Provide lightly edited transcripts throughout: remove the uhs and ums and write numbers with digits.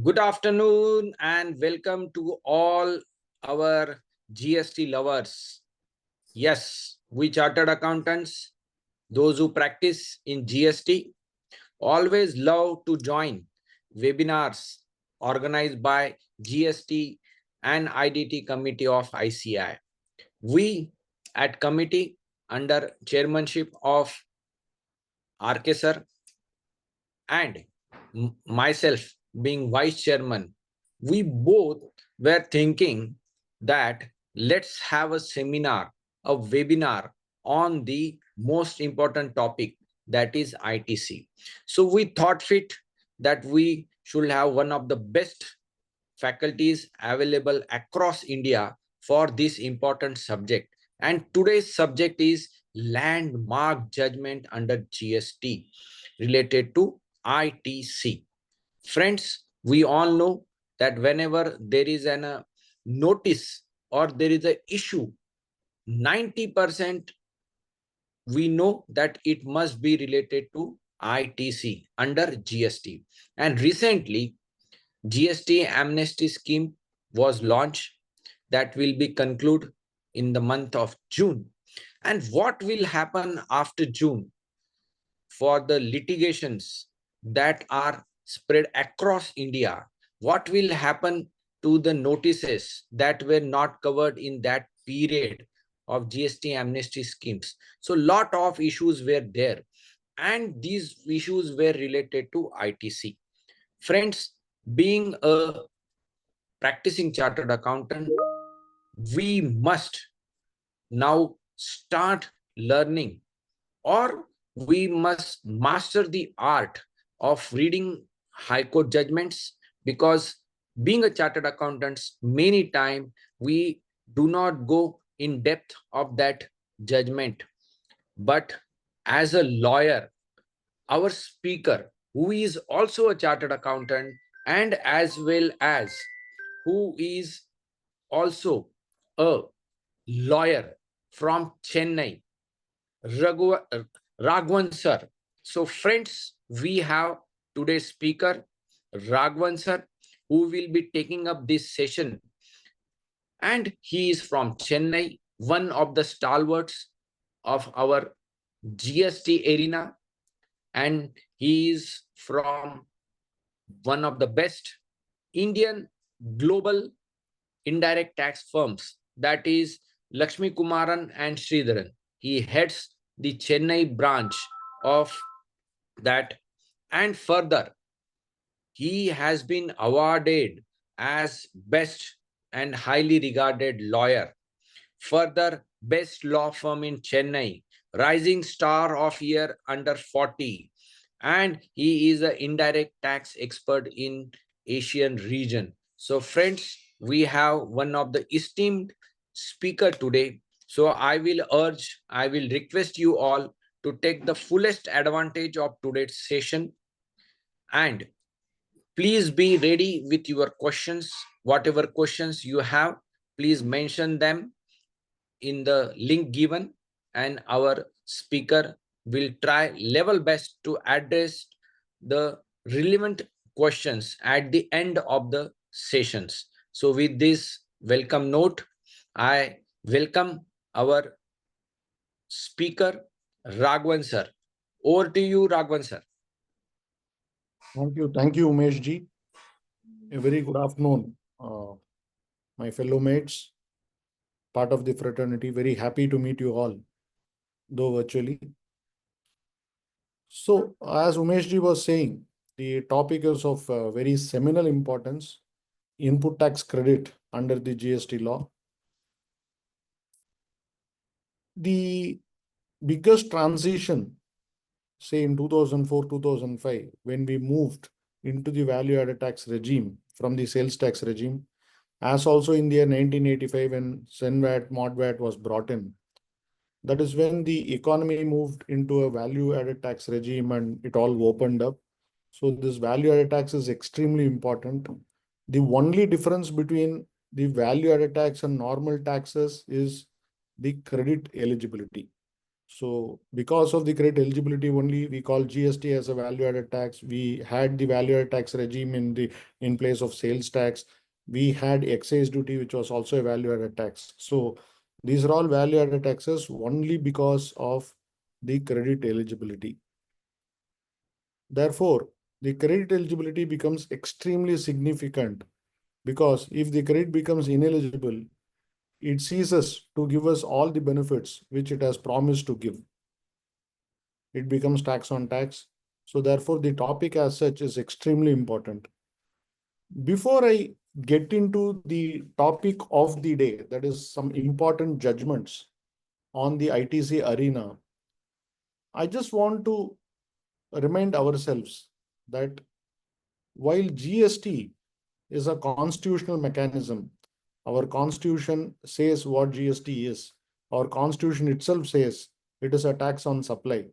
Good afternoon and welcome to all our GST lovers. Yes, we chartered accountants, those who practice in GST, always love to join webinars organized by GST and IDT Committee of ICI. We at committee under chairmanship of RK sir and myself being vice chairman, we both were thinking that let's have a seminar, a webinar on the most important topic, that is ITC. So we thought fit that we should have one of the best faculties available across India for this important subject. And today's subject is landmark judgment under GST related to ITC. Friends, we all know that whenever there is a notice or there is an issue, 90% we know that it must be related to ITC under GST. And recently, GST amnesty scheme was launched that will be concluded in the month of June. And what will happen after June for the litigations that are spread across India? What will happen to the notices that were not covered in that period of GST amnesty schemes? So lot of issues were there, and these issues were related to ITC. Friends, being a practicing chartered accountant, we must now start learning, or we must master the art of reading high court judgments, because being a chartered accountant, many times we do not go in depth of that judgment. But as a lawyer, our speaker, who is also a chartered accountant and as well as who is also a lawyer from Chennai, Raghavan sir. So friends, we have today's speaker, Raghavan sir, who will be taking up this session. And he is from Chennai, one of the stalwarts of our GST arena. And he is from one of the best Indian global indirect tax firms, that is Lakshmi Kumaran and Sridharan. He heads the Chennai branch of that. And further, he has been awarded as best and highly regarded lawyer. Further, best law firm in Chennai, rising star of year under 40. And he is an indirect tax expert in Asian region. So friends, we have one of the esteemed speaker today. So I will request you all to take the fullest advantage of today's session, and please be ready with your questions. Whatever questions you have, please mention them in the link given, and our speaker will try level best to address the relevant questions at the end of the sessions. So with this welcome note, I welcome our speaker, Raghavan sir. Over to you, Raghavan sir. Thank you, Umesh ji. A very good afternoon, my fellow mates, part of the fraternity. Very happy to meet you all, though virtually. So, as Umesh ji was saying, the topic is of very seminal importance: input tax credit under the GST law. The biggest transition, say in 2004-2005, when we moved into the value-added tax regime from the sales tax regime, as also in the year 1985 when SENVAT, MODVAT was brought in. That is when the economy moved into a value-added tax regime and it all opened up. So this value-added tax is extremely important. The only difference between the value-added tax and normal taxes is the credit eligibility. So because of the credit eligibility only, we call GST as a value-added tax. We had the value-added tax regime in place of sales tax. We had excise duty, which was also a value-added tax. So these are all value-added taxes only because of the credit eligibility. Therefore, the credit eligibility becomes extremely significant, because if the credit becomes ineligible, it ceases to give us all the benefits which it has promised to give. It becomes tax on tax. So therefore, the topic as such is extremely important. Before I get into the topic of the day, that is some important judgments on the ITC arena, I just want to remind ourselves that while GST is a constitutional mechanism, our constitution says what GST is. Our constitution itself says it is a tax on supply.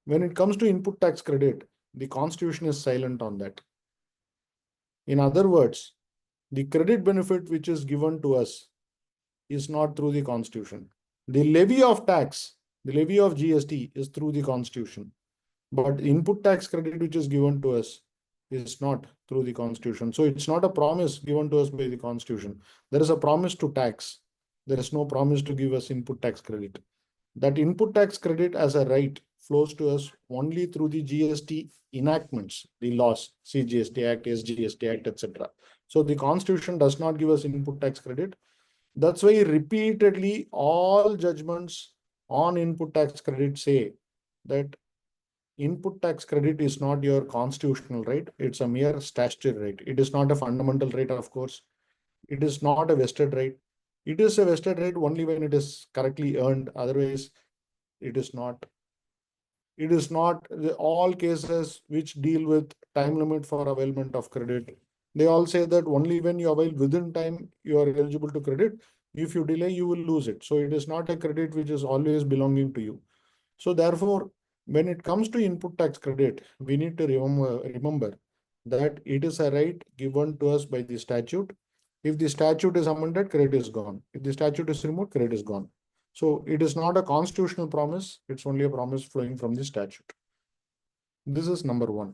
When it comes to input tax credit, the constitution is silent on that. In other words, the credit benefit which is given to us is not through the constitution. The levy of tax, the levy of GST is through the constitution. But input tax credit which is given to us is not through the constitution. So it's not a promise given to us by the constitution. There is a promise to tax. There is no promise to give us input tax credit. That input tax credit as a right flows to us only through the GST enactments, the laws, CGST Act, SGST Act, etc. So the constitution does not give us input tax credit. That's why repeatedly all judgments on input tax credit say that input tax credit is not your constitutional right. It's a mere statutory right. It is not a fundamental right, of course. It is not a vested right. It is a vested right only when it is correctly earned. Otherwise, it is not. It is not all cases which deal with time limit for availment of credit. They all say that only when you avail within time, you are eligible to credit. If you delay, you will lose it. So it is not a credit which is always belonging to you. So therefore, when it comes to input tax credit, we need to remember that it is a right given to us by the statute. If the statute is amended, credit is gone. If the statute is removed, credit is gone. So it is not a constitutional promise. It's only a promise flowing from the statute. This is number one.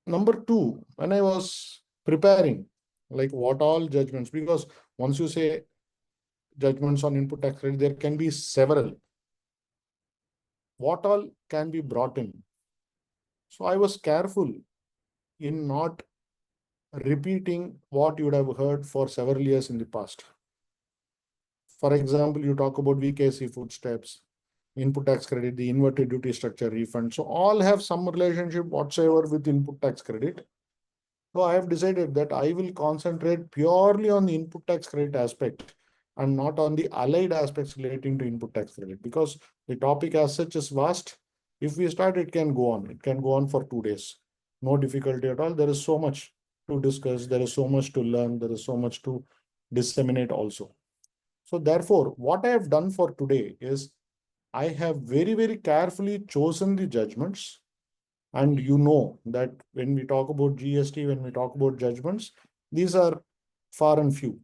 Number two, when I was preparing, like what all judgments, because once you say judgments on input tax credit, there can be several. What all can be brought in? So I was careful in not repeating what you would have heard for several years in the past. For example, you talk about VKC footsteps, input tax credit, the inverted duty structure refund. So all have some relationship whatsoever with input tax credit. So I have decided that I will concentrate purely on the input tax credit aspect and not on the allied aspects relating to input tax credit, because the topic as such is vast. If we start, it can go on. It can go on for 2 days. No difficulty at all. There is so much to discuss. There is so much to learn. There is so much to disseminate also. So therefore, what I have done for today is I have very, very carefully chosen the judgments. And you know that when we talk about GST, when we talk about judgments, these are far and few.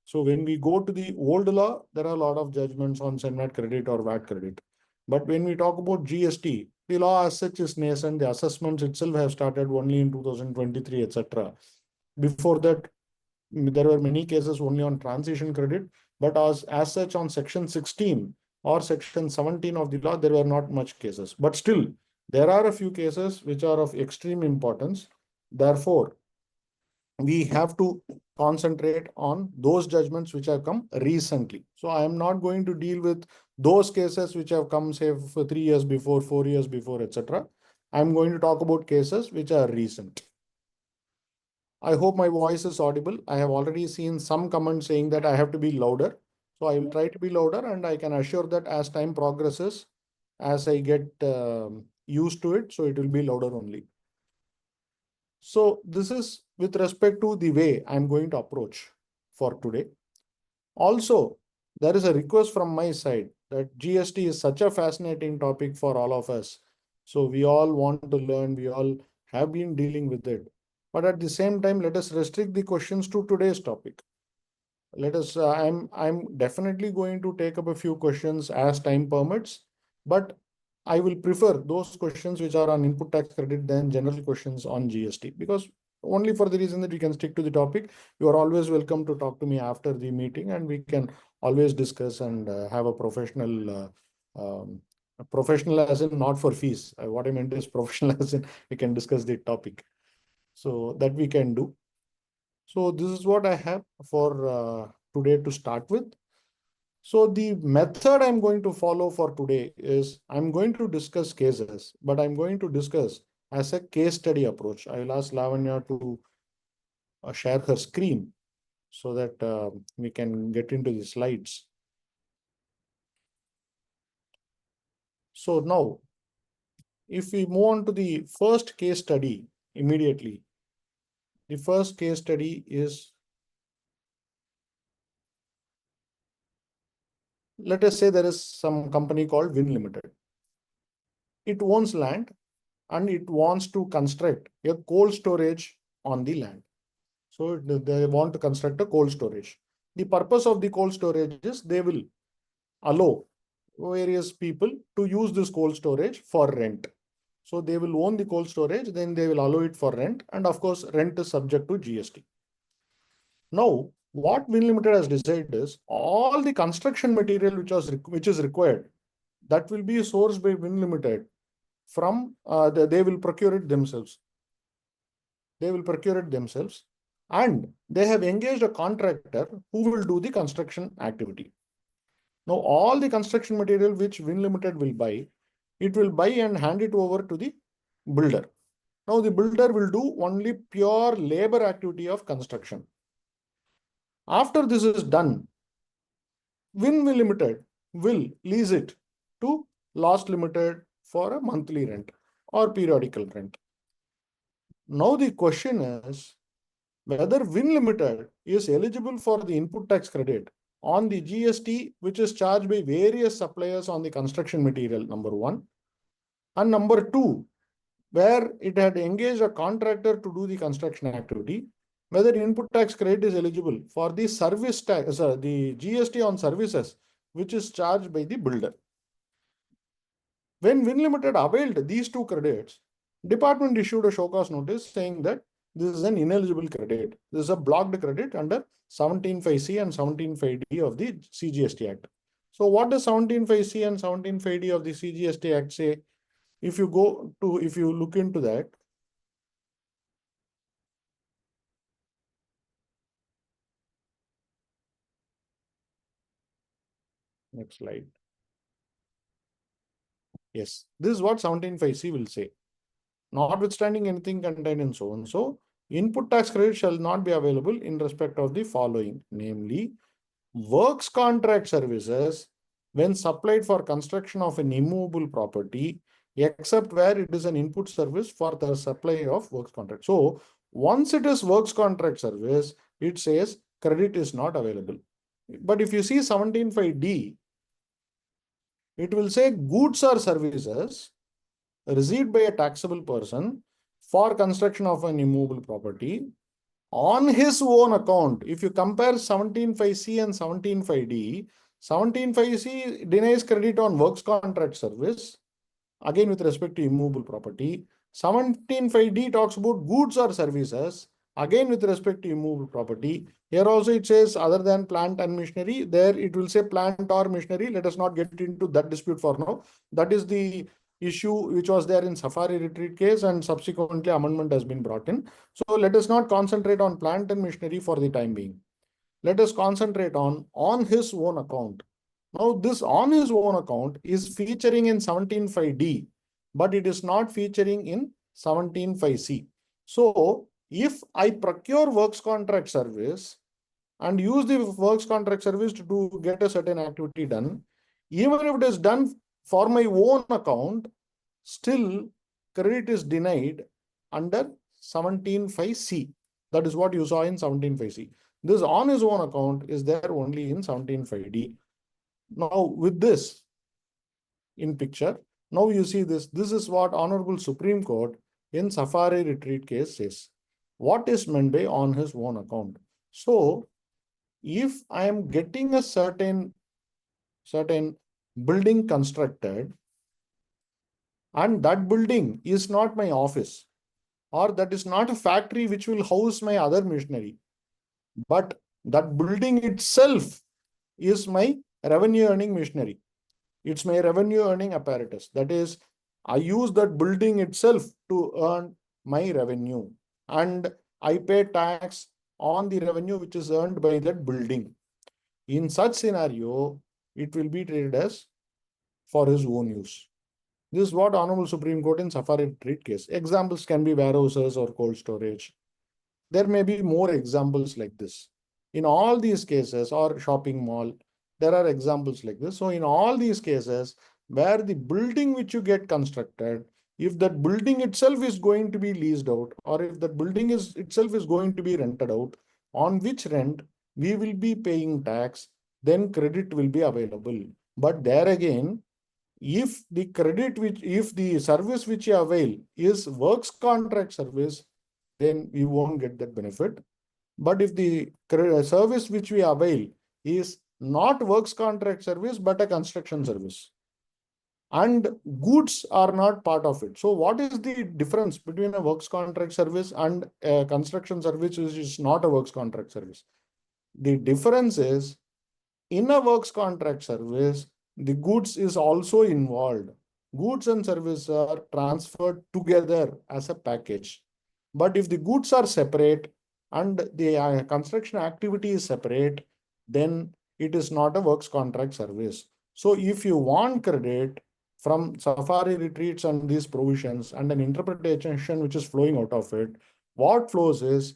So when we go to the old law, there are a lot of judgments on SENVAT credit or VAT credit. But when we talk about GST, the law as such is nascent. The assessments itself have started only in 2023, etc. Before that, there were many cases only on transition credit, but as such on section 16 or section 17 of the law, there were not much cases. But still, there are a few cases which are of extreme importance. Therefore, we have to concentrate on those judgments which have come recently. So I am not going to deal with those cases which have come, say, for 3 years before, 4 years before, etc. I'm going to talk about cases which are recent. I hope my voice is audible. I have already seen some comments saying that I have to be louder. So I will try to be louder, and I can assure that as time progresses, as I get used to it, so it will be louder only. So this is with respect to the way I'm going to approach for today. Also, there is a request from my side that GST is such a fascinating topic for all of us. So we all want to learn, we all have been dealing with it. But at the same time, let us restrict the questions to today's topic. let us, I'm definitely going to take up a few questions as time permits, but I will prefer those questions which are on input tax credit than general questions on GST, because only for the reason that we can stick to the topic. You are always welcome to talk to me after the meeting, and we can always discuss and have a professional as in not for fees. What I meant is professional as in we can discuss the topic. So that we can do. So this is what I have for today to start with. So the method I'm going to follow for today is I'm going to discuss cases, but I'm going to discuss as a case study approach. I will ask Lavanya to share her screen so that we can get into the slides. So now, if we move on to the first case study immediately, the first case study is, let us say there is some company called Win Limited. It owns land and it wants to construct a cold storage on the land. So they want to construct a cold storage. The purpose of the cold storage is they will allow various people to use this cold storage for rent. So they will own the cold storage, then they will allow it for rent. And of course, rent is subject to GST. Now, what Win Limited has decided is all the construction material which is required, that will be sourced by Win Limited from, they will procure it themselves. They will procure it themselves, and they have engaged a contractor who will do the construction activity. Now, all the construction material which Win Limited will buy, it will buy and hand it over to the builder. Now, the builder will do only pure labor activity of construction. After this is done, Win Limited will lease it to Lost Limited for a monthly rent or periodical rent. Now, the question is whether Win Limited is eligible for the input tax credit on the GST, which is charged by various suppliers on the construction material, number one. And number two, where it had engaged a contractor to do the construction activity, whether input tax credit is eligible for the service tax, the GST on services, which is charged by the builder. When Win Limited availed these two credits, department issued a show cause notice saying that this is an ineligible credit. This is a blocked credit under 17(5)(c) and 17(5)(d) of the CGST Act. So what does 17(5)(c) and 17(5)(d) of the CGST Act say? If you look into that, next slide. Yes, this is what 17(5)(c) will say. Notwithstanding anything contained in so and so, input tax credit shall not be available in respect of the following, namely, works contract services when supplied for construction of an immovable property, except where it is an input service for the supply of works contract. So once it is works contract service, it says credit is not available. But if you see 17(5)(d), it will say goods or services received by a taxable person for construction of an immovable property on his own account. If you compare 17(5)(c) and 17(5)(d), 17(5)(c) denies credit on works contract service, again with respect to immovable property. 17(5)(d) talks about goods or services, again with respect to immovable property. Here also it says other than plant and machinery. There it will say plant or machinery. Let us not get into that dispute for now. That is the issue which was there in Safari Retreat case, and subsequently amendment has been brought in. So let us not concentrate on plant and machinery for the time being. Let us concentrate on his own account. Now this on his own account is featuring in 17(5)(d), but it is not featuring in 17(5)(c). So if I procure works contract service and use the works contract service to get a certain activity done, even if it is done for my own account, still credit is denied under 17(5)(c). That is what you saw in 17(5)(c). This on his own account is there only in 17(5)(d). Now with this in picture, now you see this. This is what Honorable Supreme Court in Safari Retreat case says. What is meant by on his own account? So if I am getting a certain building constructed, and that building is not my office, or that is not a factory which will house my other machinery, but that building itself is my revenue earning machinery. It's my revenue earning apparatus. That is, I use that building itself to earn my revenue, and I pay tax on the revenue which is earned by that building. In such scenario, it will be treated as for his own use. This is what Honorable Supreme Court in Safari Retreat case. Examples can be warehouses or cold storage. There may be more examples like this. In all these cases, or shopping mall, there are examples like this. So in all these cases, where the building which you get constructed, if that building itself is going to be leased out, or if that building is itself is going to be rented out, on which rent we will be paying tax, then credit will be available. But there again, if the service which you avail is works contract service, then we won't get that benefit. But if the service which we avail is not works contract service, but a construction service, and goods are not part of it. So what is the difference between a works contract service and a construction service which is not a works contract service? The difference is, in a works contract service, the goods is also involved. Goods and services are transferred together as a package. But if the goods are separate and the construction activity is separate, then it is not a works contract service. So if you want credit from Safari retreats and these provisions and an interpretation which is flowing out of it, what flows is,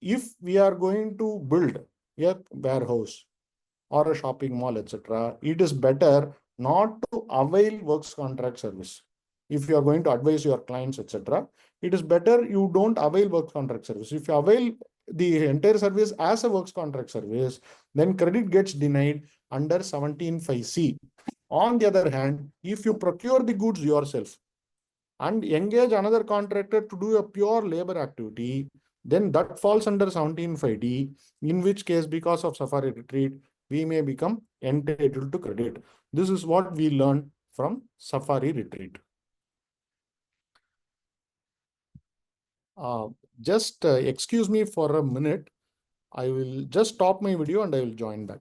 if we are going to build a warehouse or a shopping mall, etc., it is better not to avail works contract service. If you are going to advise your clients, etc., it is better you don't avail works contract service. If you avail the entire service as a works contract service, then credit gets denied under 17(5)(c). On the other hand, if you procure the goods yourself and engage another contractor to do a pure labor activity, then that falls under 17(5)(d), in which case, because of Safari retreat, we may become entitled to credit. This is what we learned from Safari retreat. Just excuse me for a minute. I will just stop my video and I will join back.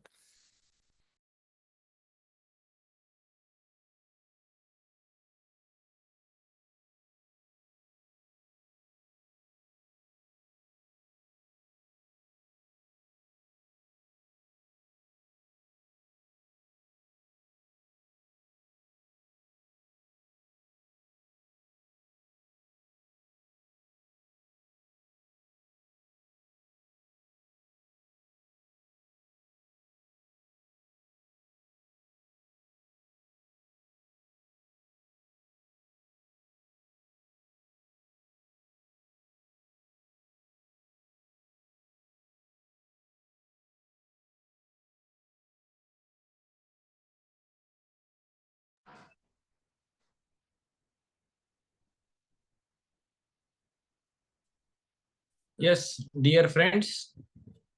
Yes, dear friends,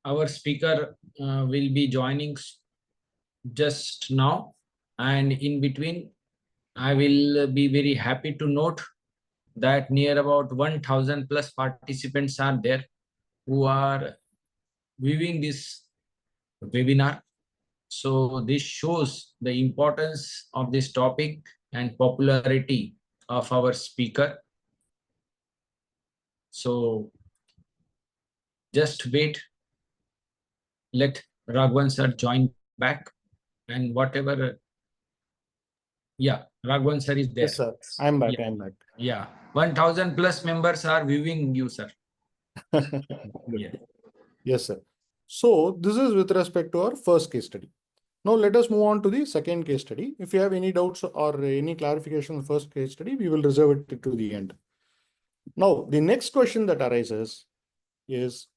our speaker will be joining just now, and in between, I will be very happy to note that near about 1000 plus participants are there who are viewing this webinar. So this shows the importance of this topic and popularity of our speaker. So just wait, let Raghavan sir join back, and whatever, yeah, Raghavan sir is there. Yes, sir. I'm back. Yeah. I'm back. Yeah, 1000 plus members are viewing you, sir. Yeah. Yes, sir. So this is with respect to our first case study. Now let us move on to the second case study. If you have any doubts or any clarification on the first case study, we will reserve it to the end. Now, the next question that arises is,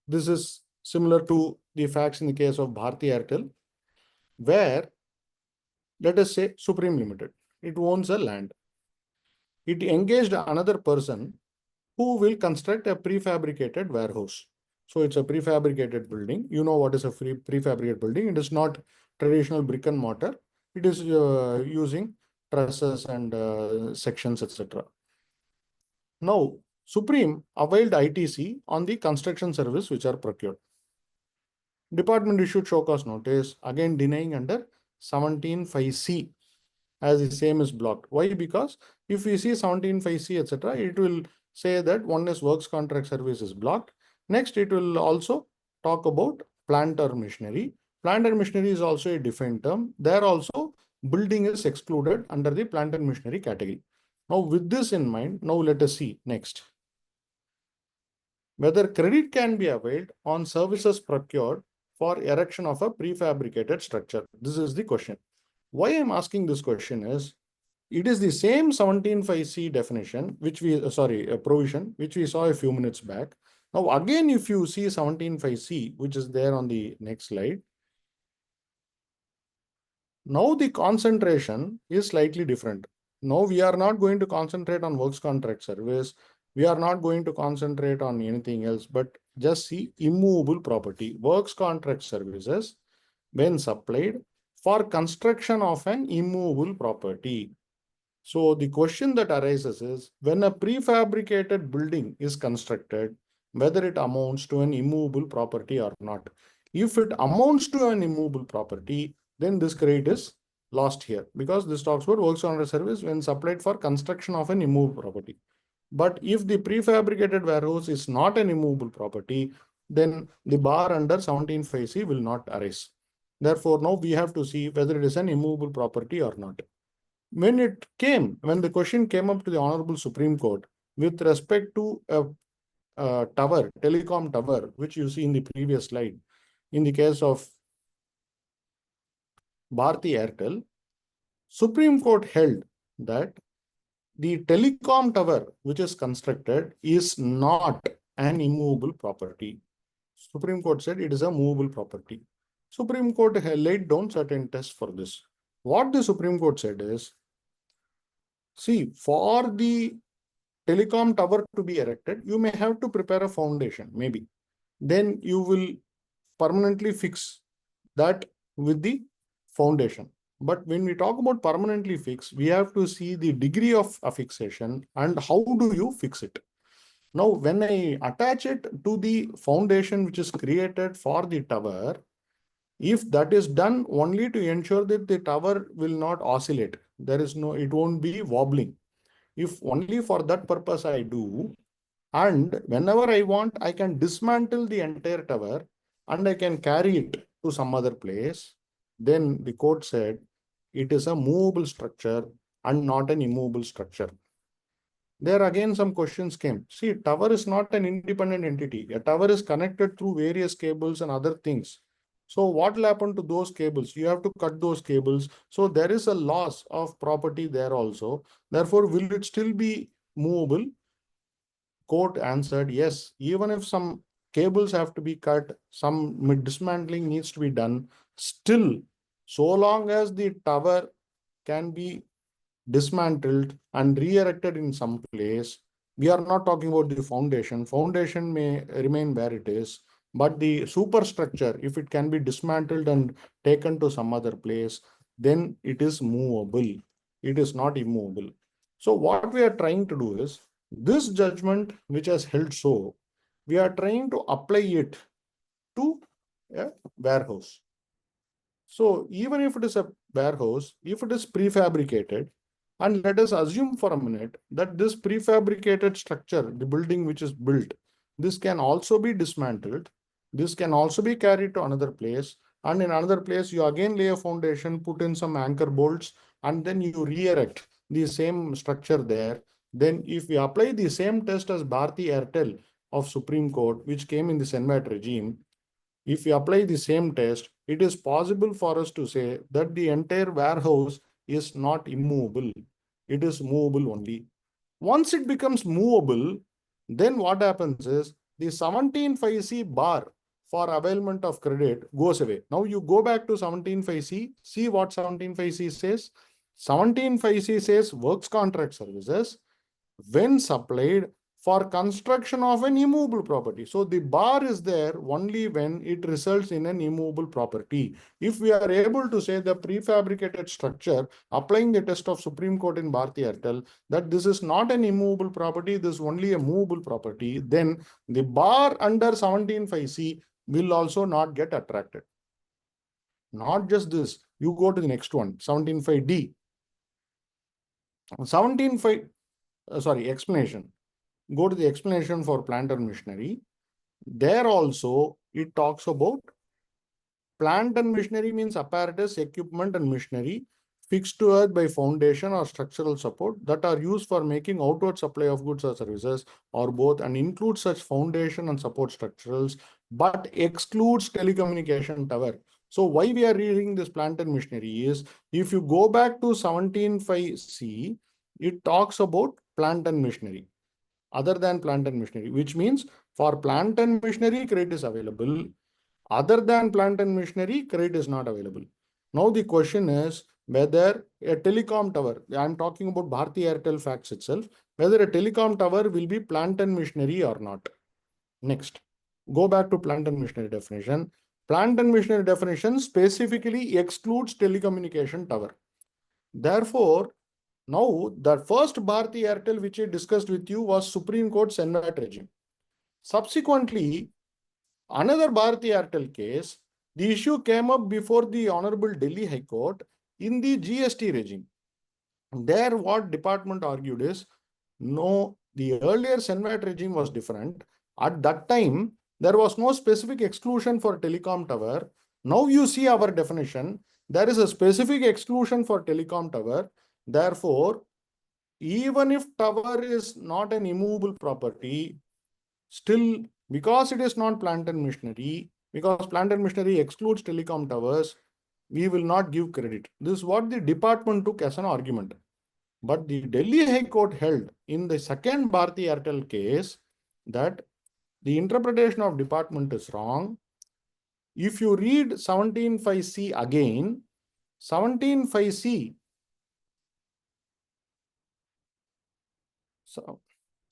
this is similar to the facts in the case of Bharti Airtel, where, let us say, Supreme Limited, it owns a land. It engaged another person who will construct a prefabricated warehouse. So it's a prefabricated building. You know what is a prefabricated building? It is not traditional brick and mortar. It is using trusses and sections, etc. Now, Supreme availed ITC on the construction service which are procured. Department issued show cause notice, again denying under 17(5)(c), as the same is blocked. Why? Because if we see 17(5)(c), etc., it will say that one is works contract service is blocked. Next, it will also talk about plant or machinery. Plant and machinery is also a defined term. There also, building is excluded under the plant and machinery category. Now, with this in mind, now let us see next. Whether credit can be availed on services procured for erection of a prefabricated structure. This is the question. Why I'm asking this question is, it is the same 17(5)(c) definition, which we, provision, which we saw a few minutes back. Now, again, if you see 17(5)(c), which is there on the next slide, now the concentration is slightly different. Now we are not going to concentrate on works contract service. We are not going to concentrate on anything else, but just see immovable property, works contract services when supplied for construction of an immovable property. So the question that arises is, when a prefabricated building is constructed, whether it amounts to an immovable property or not. If it amounts to an immovable property, then this credit is lost here, because this talks about works on a service when supplied for construction of an immovable property. But if the prefabricated warehouse is not an immovable property, then the bar under 17(5)(c) will not arise. Therefore, now we have to see whether it is an immovable property or not. When the question came up to the Honorable Supreme Court with respect to a tower, telecom tower, which you see in the previous slide, in the case of Bharti Airtel, Supreme Court held that the telecom tower which is constructed is not an immovable property. Supreme Court said it is a movable property. Supreme Court laid down certain tests for this. What the Supreme Court said is, see, for the telecom tower to be erected, you may have to prepare a foundation, maybe. Then you will permanently fix that with the foundation. But when we talk about permanently fix, we have to see the degree of affixation and how do you fix it. Now, when I attach it to the foundation which is created for the tower, if that is done only to ensure that the tower will not oscillate, it won't be wobbling. If only for that purpose I do, and whenever I want, I can dismantle the entire tower and I can carry it to some other place, then the court said it is a movable structure and not an immovable structure. There again some questions came. See, tower is not an independent entity. A tower is connected through various cables and other things. So what will happen to those cables? You have to cut those cables. So there is a loss of property there also. Therefore, will it still be movable? Court answered, yes, even if some cables have to be cut, some dismantling needs to be done, still, so long as the tower can be dismantled and re-erected in some place, we are not talking about the foundation. Foundation may remain where it is, but the superstructure, if it can be dismantled and taken to some other place, then it is movable. It is not immovable. So what we are trying to do is, this judgment which has held so, we are trying to apply it to a warehouse. So even if it is a warehouse, if it is prefabricated, and let us assume for a minute that this prefabricated structure, the building which is built, this can also be dismantled. This can also be carried to another place. And in another place, you again lay a foundation, put in some anchor bolts, and then you re-erect the same structure there. Then if we apply the same test as Bharti Airtel of Supreme Court, which came in the Senvat regime, if we apply the same test, it is possible for us to say that the entire warehouse is not immovable. It is movable only. Once it becomes movable, then what happens is the 17(5)(c) bar for availment of credit goes away. Now you go back to 17(5)(c), see what 17(5)(c) says. 17(5)(c) says works contract services when supplied for construction of an immovable property. So the bar is there only when it results in an immovable property. If we are able to say the prefabricated structure, applying the test of Supreme Court in Bharti Airtel, that this is not an immovable property, this is only a movable property, then the bar under 17(5)(c) will also not get attracted. Not just this, you go to the next one, 17(5)(d). 17(5), explanation. Go to the explanation for plant and machinery. There also it talks about plant and machinery means apparatus, equipment and machinery fixed to earth by foundation or structural support that are used for making outward supply of goods or services or both, and includes such foundation and support structurals but excludes telecommunication tower. So why we are reading this plant and machinery is, if you go back to 17(5)(c), it talks about plant and machinery other than plant and machinery, which means for plant and machinery credit is available. Other than plant and machinery, credit is not available. Now the question is whether a telecom tower, I'm talking about Bharti Airtel facts itself, whether a telecom tower will be plant and machinery or not. Next, go back to plant and machinery definition. Plant and machinery definition specifically excludes telecommunication tower. Therefore, now the first Bharti Airtel which I discussed with you was Supreme Court's VAT regime. Subsequently, another Bharti Airtel case, the issue came up before the Honorable Delhi High Court in the GST regime. There, what department argued is, no, the earlier VAT regime was different. At that time, there was no specific exclusion for telecom tower. Now you see our definition, there is a specific exclusion for telecom tower. Therefore, even if tower is not an immovable property, still, because it is not plant and machinery, because plant and machinery excludes telecom towers, we will not give credit. This is what the department took as an argument. But the Delhi High Court held in the second Bharti Airtel case that the interpretation of department is wrong. If you read 17(5)(c) again, 17(5)(c), so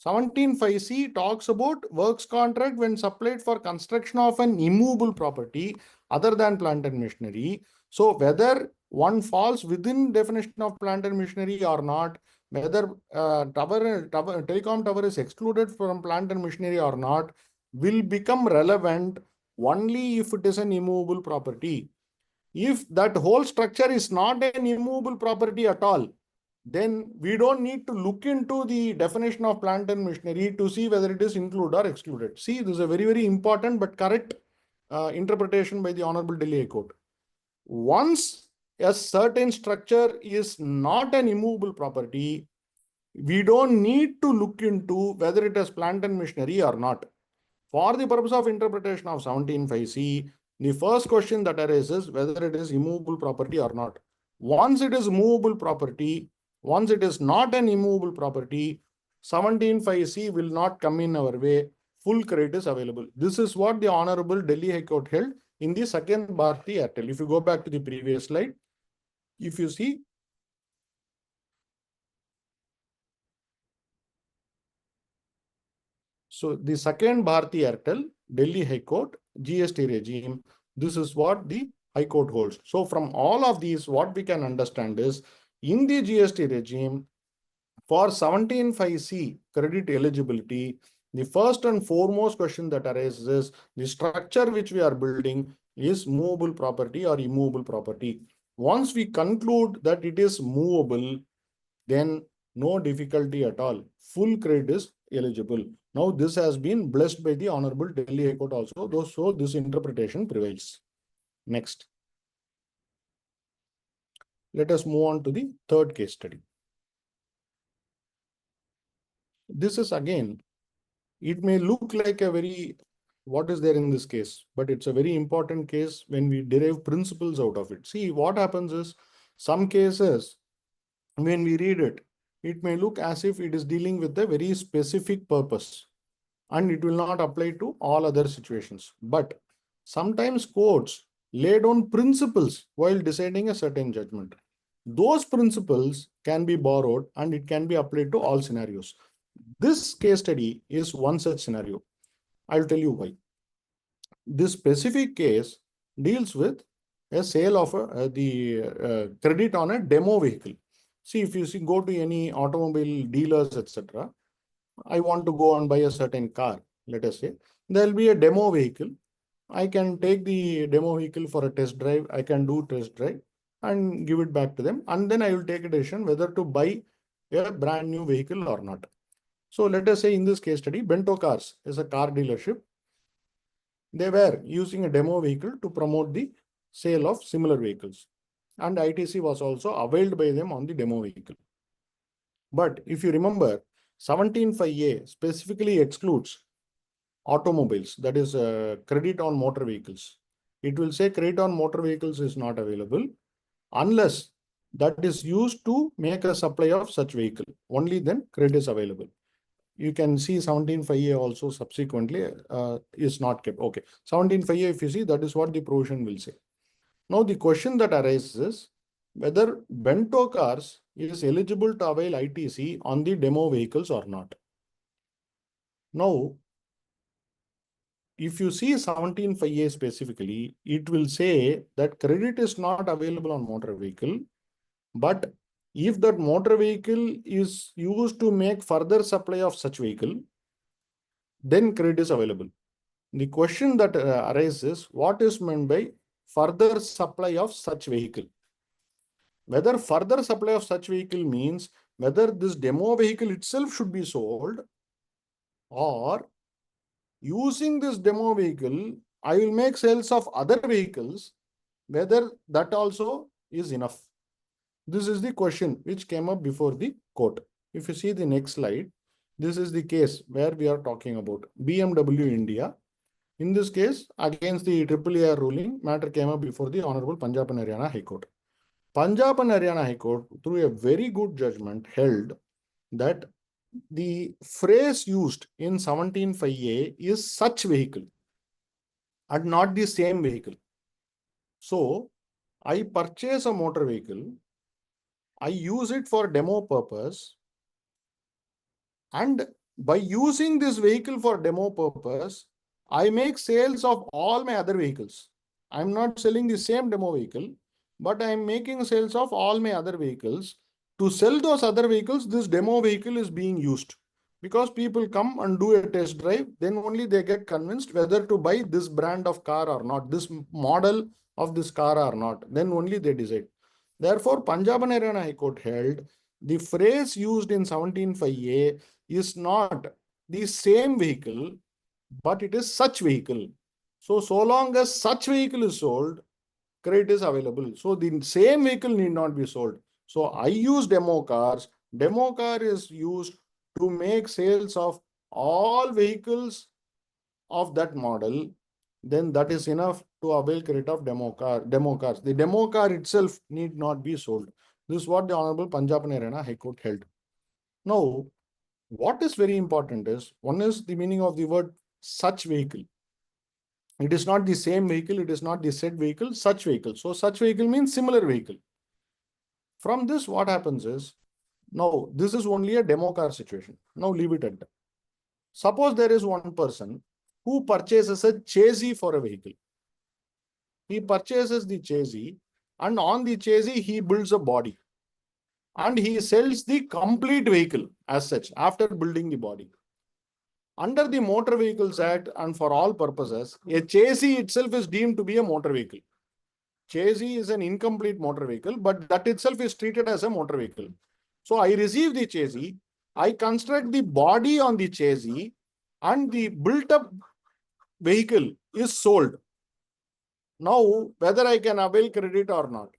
17(5)(c) talks about works contract when supplied for construction of an immovable property other than plant and machinery. So whether one falls within definition of plant and machinery or not, whether telecom tower is excluded from plant and machinery or not, will become relevant only if it is an immovable property. If that whole structure is not an immovable property at all, then we don't need to look into the definition of plant and machinery to see whether it is included or excluded. See, this is a very, very important but correct interpretation by the Honorable Delhi High Court. Once a certain structure is not an immovable property, we don't need to look into whether it is plant and machinery or not. For the purpose of interpretation of 17(5)(c), the first question that arises whether it is immovable property or not. Once it is movable property, once it is not an immovable property, 17(5)(c) will not come in our way. Full credit is available. This is what the Honorable Delhi High Court held in the second Bharti Airtel. If you go back to the previous slide, if you see, so the second Bharti Airtel, Delhi High Court, GST regime, this is what the High Court holds. So from all of these, what we can understand is, in the GST regime, for 17(5)(c) credit eligibility, the first and foremost question that arises is, the structure which we are building is movable property or immovable property. Once we conclude that it is movable, then no difficulty at all. Full credit is eligible. Now, this has been blessed by the Honorable Delhi High Court also, so this interpretation prevails. Next. Let us move on to the third case study. This is again, it may look like a very, what is there in this case, but it's a very important case when we derive principles out of it. See, what happens is, some cases, when we read it, it may look as if it is dealing with a very specific purpose and it will not apply to all other situations. But sometimes courts lay down principles while deciding a certain judgment. Those principles can be borrowed and it can be applied to all scenarios. This case study is one such scenario. I'll tell you why. This specific case deals with a sale of the credit on a demo vehicle. See, if you go to any automobile dealers, etc., I want to go and buy a certain car, let us say, there'll be a demo vehicle. I can take the demo vehicle for a test drive. I can do test drive and give it back to them. And then I will take a decision whether to buy a brand new vehicle or not. So let us say in this case study, Bento Cars is a car dealership. They were using a demo vehicle to promote the sale of similar vehicles. And ITC was also availed by them on the demo vehicle. But if you remember, 17(5)(a) specifically excludes automobiles, that is credit on motor vehicles. It will say credit on motor vehicles is not available unless that is used to make a supply of such vehicle. Only then credit is available. You can see 17(5)(a) also subsequently is not kept. Okay, 17(5)(a), if you see, that is what the provision will say. Now the question that arises is whether Bento Cars is eligible to avail ITC on the demo vehicles or not. Now, if you see 17(5)(a) specifically, it will say that credit is not available on motor vehicle, but if that motor vehicle is used to make further supply of such vehicle, then credit is available. The question that arises, what is meant by further supply of such vehicle? Whether further supply of such vehicle means whether this demo vehicle itself should be sold, or using this demo vehicle, I will make sales of other vehicles, whether that also is enough. This is the question which came up before the court. If you see the next slide, this is the case where we are talking about BMW India. In this case, against the AAAR ruling, matter came up before the Honorable Punjab and Haryana High Court. Punjab and Haryana High Court, through a very good judgment, held that the phrase used in 17(5)(a) is such vehicle and not the same vehicle. So, I purchase a motor vehicle, I use it for demo purpose, and by using this vehicle for demo purpose, I make sales of all my other vehicles. I'm not selling the same demo vehicle, but I'm making sales of all my other vehicles. To sell those other vehicles, this demo vehicle is being used. Because people come and do a test drive, then only they get convinced whether to buy this brand of car or not, this model of this car or not. Then only they decide. Therefore, Punjab and Haryana High Court held the phrase used in 17(5)(a) is not the same vehicle, but it is such vehicle. So long as such vehicle is sold, credit is available. So the same vehicle need not be sold. So I use demo cars. Demo car is used to make sales of all vehicles of that model. Then that is enough to avail credit of demo cars. The demo car itself need not be sold. This is what the Honorable Punjab and Haryana High Court held. Now, what is very important is, one is the meaning of the word such vehicle. It is not the same vehicle, it is not the said vehicle, such vehicle. So such vehicle means similar vehicle. From this, what happens is, now this is only a demo car situation. Now leave it at that. Suppose there is one person who purchases a chassis for a vehicle. He purchases the chassis, and on the chassis he builds a body. And he sells the complete vehicle as such after building the body. Under the Motor Vehicles Act and for all purposes, a chassis itself is deemed to be a motor vehicle. Chassis is an incomplete motor vehicle, but that itself is treated as a motor vehicle. So I receive the chassis, I construct the body on the chassis, and the built-up vehicle is sold. Now, whether I can avail credit or not,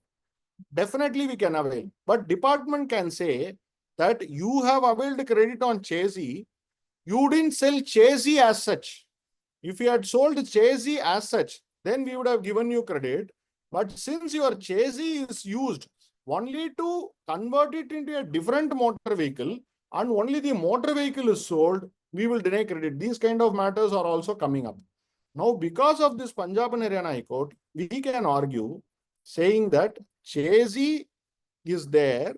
definitely we can avail. But department can say that you have availed credit on chassis, you didn't sell chassis as such. If you had sold chassis as such, then we would have given you credit. But since your chassis is used only to convert it into a different motor vehicle, and only the motor vehicle is sold, we will deny credit. These kind of matters are also coming up. Now, because of this Punjab and Haryana High Court, we can argue saying that chassis is there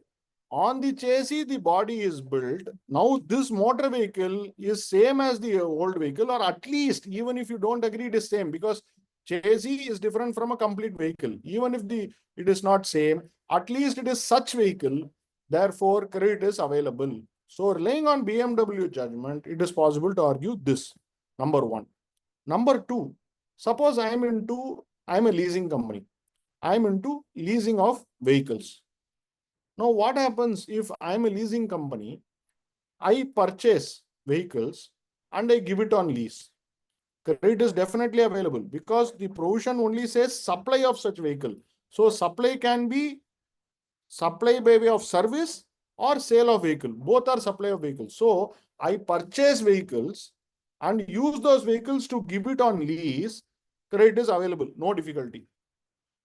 On the chassis, the body is built. Now, this motor vehicle is same as the old vehicle, or at least, even if you don't agree, it is same, because chassis is different from a complete vehicle. Even if it is not same, at least it is such vehicle. Therefore, credit is available. So, relying on BMW judgment, it is possible to argue this. Number one. Number two, suppose I'm a leasing company. I'm into leasing of vehicles. Now, what happens if I'm a leasing company? I purchase vehicles and I give it on lease. Credit is definitely available because the provision only says supply of such vehicle. So, supply can be supply by way of service or sale of vehicle. Both are supply of vehicles. So, I purchase vehicles and use those vehicles to give it on lease. Credit is available, no difficulty.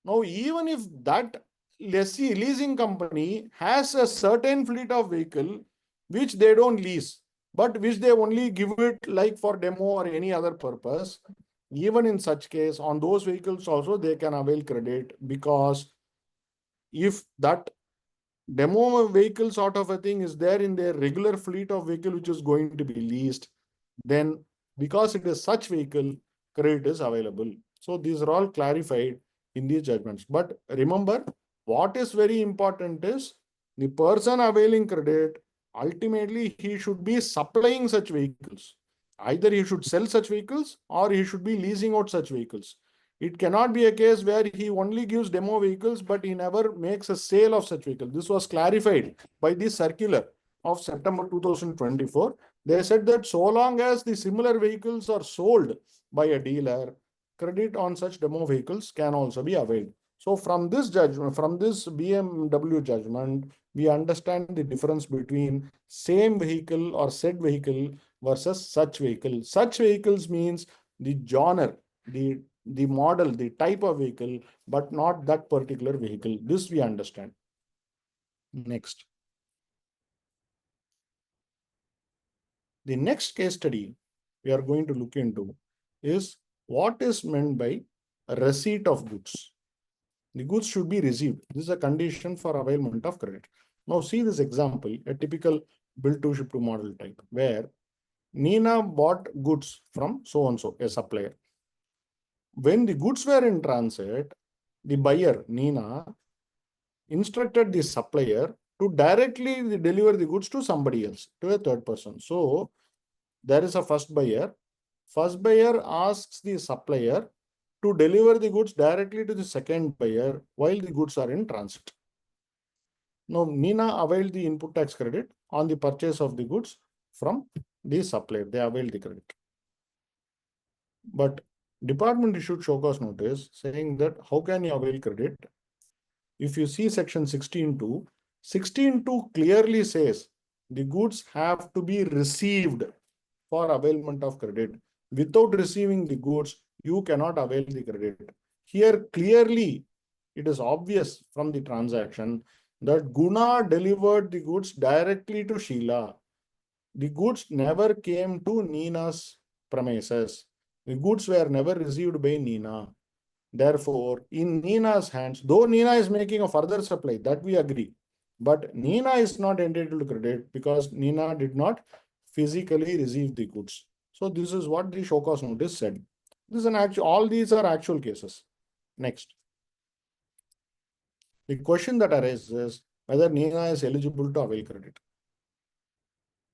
Now, even if that leasing company has a certain fleet of vehicle which they don't lease, but which they only give it like for demo or any other purpose, even in such case, on those vehicles also they can avail credit, because if that demo vehicle sort of a thing is there in their regular fleet of vehicle which is going to be leased, then because it is such vehicle, credit is available. So these are all clarified in these judgments. But remember, what is very important is the person availing credit, ultimately he should be supplying such vehicles. Either he should sell such vehicles or he should be leasing out such vehicles. It cannot be a case where he only gives demo vehicles, but he never makes a sale of such vehicle. This was clarified by the circular of September 2024. They said that so long as the similar vehicles are sold by a dealer, credit on such demo vehicles can also be availed. So from this judgment, from this BMW judgment, we understand the difference between same vehicle or said vehicle versus such vehicle. Such vehicles means the genre, the model, the type of vehicle, but not that particular vehicle. This we understand. Next. The next case study we are going to look into is what is meant by receipt of goods. The goods should be received. This is a condition for availment of credit. Now see this example, a typical build to ship to model type, where Nina bought goods from so-and-so, a supplier. When the goods were in transit, the buyer, Nina, instructed the supplier to directly deliver the goods to somebody else, to a third person. So there is a first buyer. First buyer asks the supplier to deliver the goods directly to the second buyer while the goods are in transit. Now, Nina availed the input tax credit on the purchase of the goods from the supplier. They availed the credit. But department issued show cause notice saying that how can you avail credit? If you see section 16.2, 16.2 clearly says the goods have to be received for availment of credit. Without receiving the goods, you cannot avail the credit. Here, clearly, it is obvious from the transaction that Guna delivered the goods directly to Sheila. The goods never came to Nina's premises. The goods were never received by Nina. Therefore, in Nina's hands, though Nina is making a further supply, that we agree, but Nina is not entitled to credit because Nina did not physically receive the goods. So this is what the show cause notice said. This is an actual, all these are actual cases. Next. The question that arises is whether Nina is eligible to avail credit.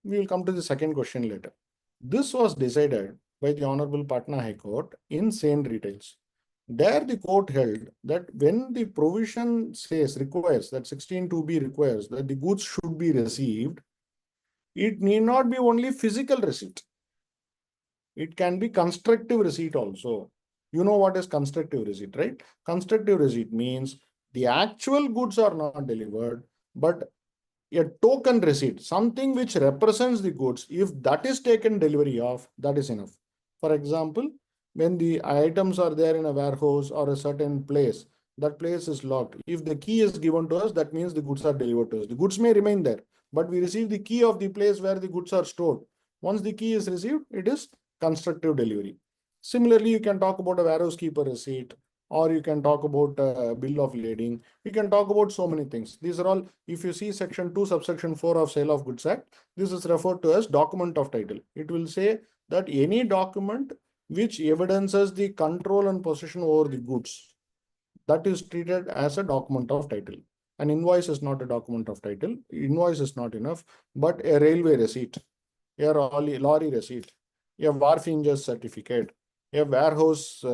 We will come to the second question later. This was decided by the Honorable Patna High Court in Saint Retails. There the court held that when the provision says requires, that 16(2)(b) requires that the goods should be received, it need not be only physical receipt. It can be constructive receipt also. You know what is constructive receipt, right? Constructive receipt means the actual goods are not delivered, but a token receipt, something which represents the goods, if that is taken delivery of, that is enough. For example, when the items are there in a warehouse or a certain place, that place is locked. If the key is given to us, that means the goods are delivered to us. The goods may remain there, but we receive the key of the place where the goods are stored. Once the key is received, it is constructive delivery. Similarly, you can talk about a warehouse keeper receipt or you can talk about bill of lading. You can talk about so many things. These are all, if you see section 2, subsection 4 of Sale of Goods Act, this is referred to as document of title. It will say that any document which evidences the control and possession over the goods, that is treated as a document of title. An invoice is not a document of title. Invoice is not enough, but a railway receipt, a lorry receipt, a wharfinger's certificate, a warehouse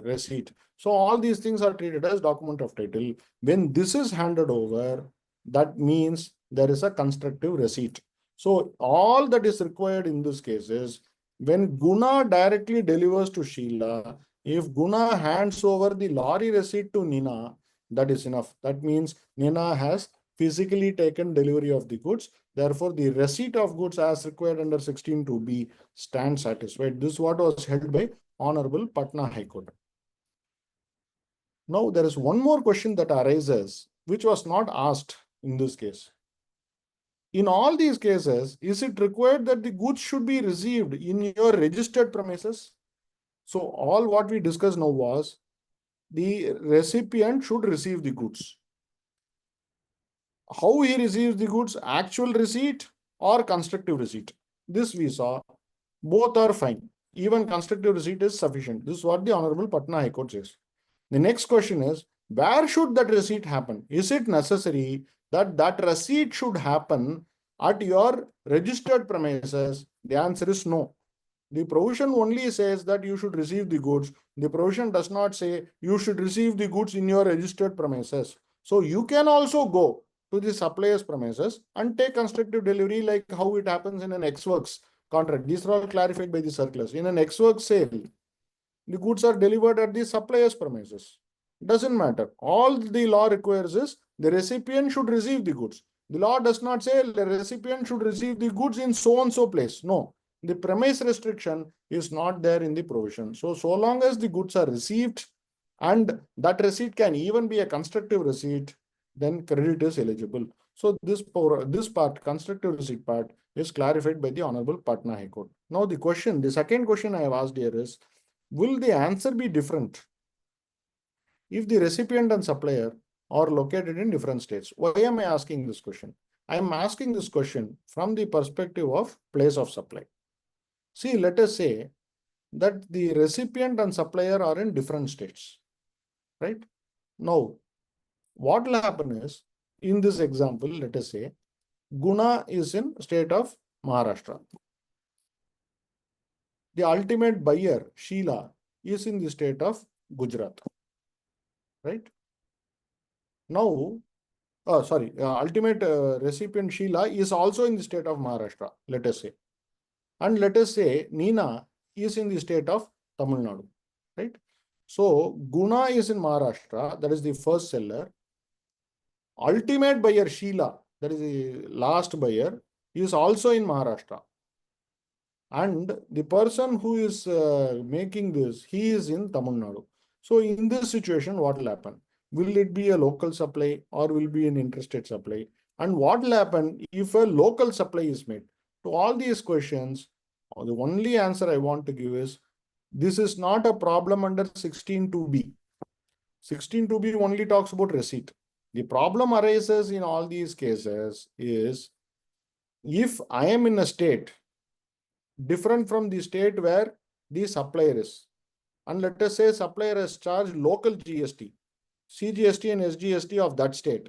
receipt. So all these things are treated as document of title. When this is handed over, that means there is a constructive receipt. So all that is required in this case is when Guna directly delivers to Sheila, if Guna hands over the lorry receipt to Nina, that is enough. That means Nina has physically taken delivery of the goods. Therefore, the receipt of goods as required under 16(2)(b) stands satisfied. This is what was held by Honorable Patna High Court. Now, there is one more question that arises, which was not asked in this case. In all these cases, is it required that the goods should be received in your registered premises? So, all what we discussed now was the recipient should receive the goods. How he receives the goods, actual receipt or constructive receipt. This we saw. Both are fine. Even constructive receipt is sufficient. This is what the Honorable Patna High Court says. The next question is, where should that receipt happen? Is it necessary that that receipt should happen at your registered premises? The answer is no. The provision only says that you should receive the goods. The provision does not say you should receive the goods in your registered premises. So you can also go to the supplier's premises and take constructive delivery, like how it happens in an ex-works contract. These are all clarified by the circulars. In an ex-works sale, the goods are delivered at the supplier's premises. Doesn't matter. All the law requires is the recipient should receive the goods. The law does not say the recipient should receive the goods in so and so place. No, the premise restriction is not there in the provision. So long as the goods are received and that receipt can even be a constructive receipt, then credit is eligible. So this part, constructive receipt part, is clarified by the Honorable Patna High Court. Now the second question I have asked here is, will the answer be different if the recipient and supplier are located in different states? Why am I asking this question? I am asking this question from the perspective of place of supply. See, let us say that the recipient and supplier are in different states, right? Now, what will happen is, in this example, let us say, Guna is in state of Maharashtra. The ultimate buyer, Sheila, is in the state of Gujarat, right? Now, ultimate recipient Sheila is also in the state of Maharashtra, let us say. And let us say Nina is in the state of Tamil Nadu, right? So Guna is in Maharashtra, that is the first seller. Ultimate buyer Sheila, that is the last buyer, is also in Maharashtra. And the person who is making this, he is in Tamil Nadu. So in this situation, what will happen? Will it be a local supply or will be an interstate supply? And what will happen if a local supply is made? To all these questions, the only answer I want to give is, this is not a problem under 16(2)(b). 16(2)(b) only talks about receipt. The problem arises in all these cases is, if I am in a state different from the state where the supplier is, and let us say supplier has charged local GST, CGST and SGST of that state.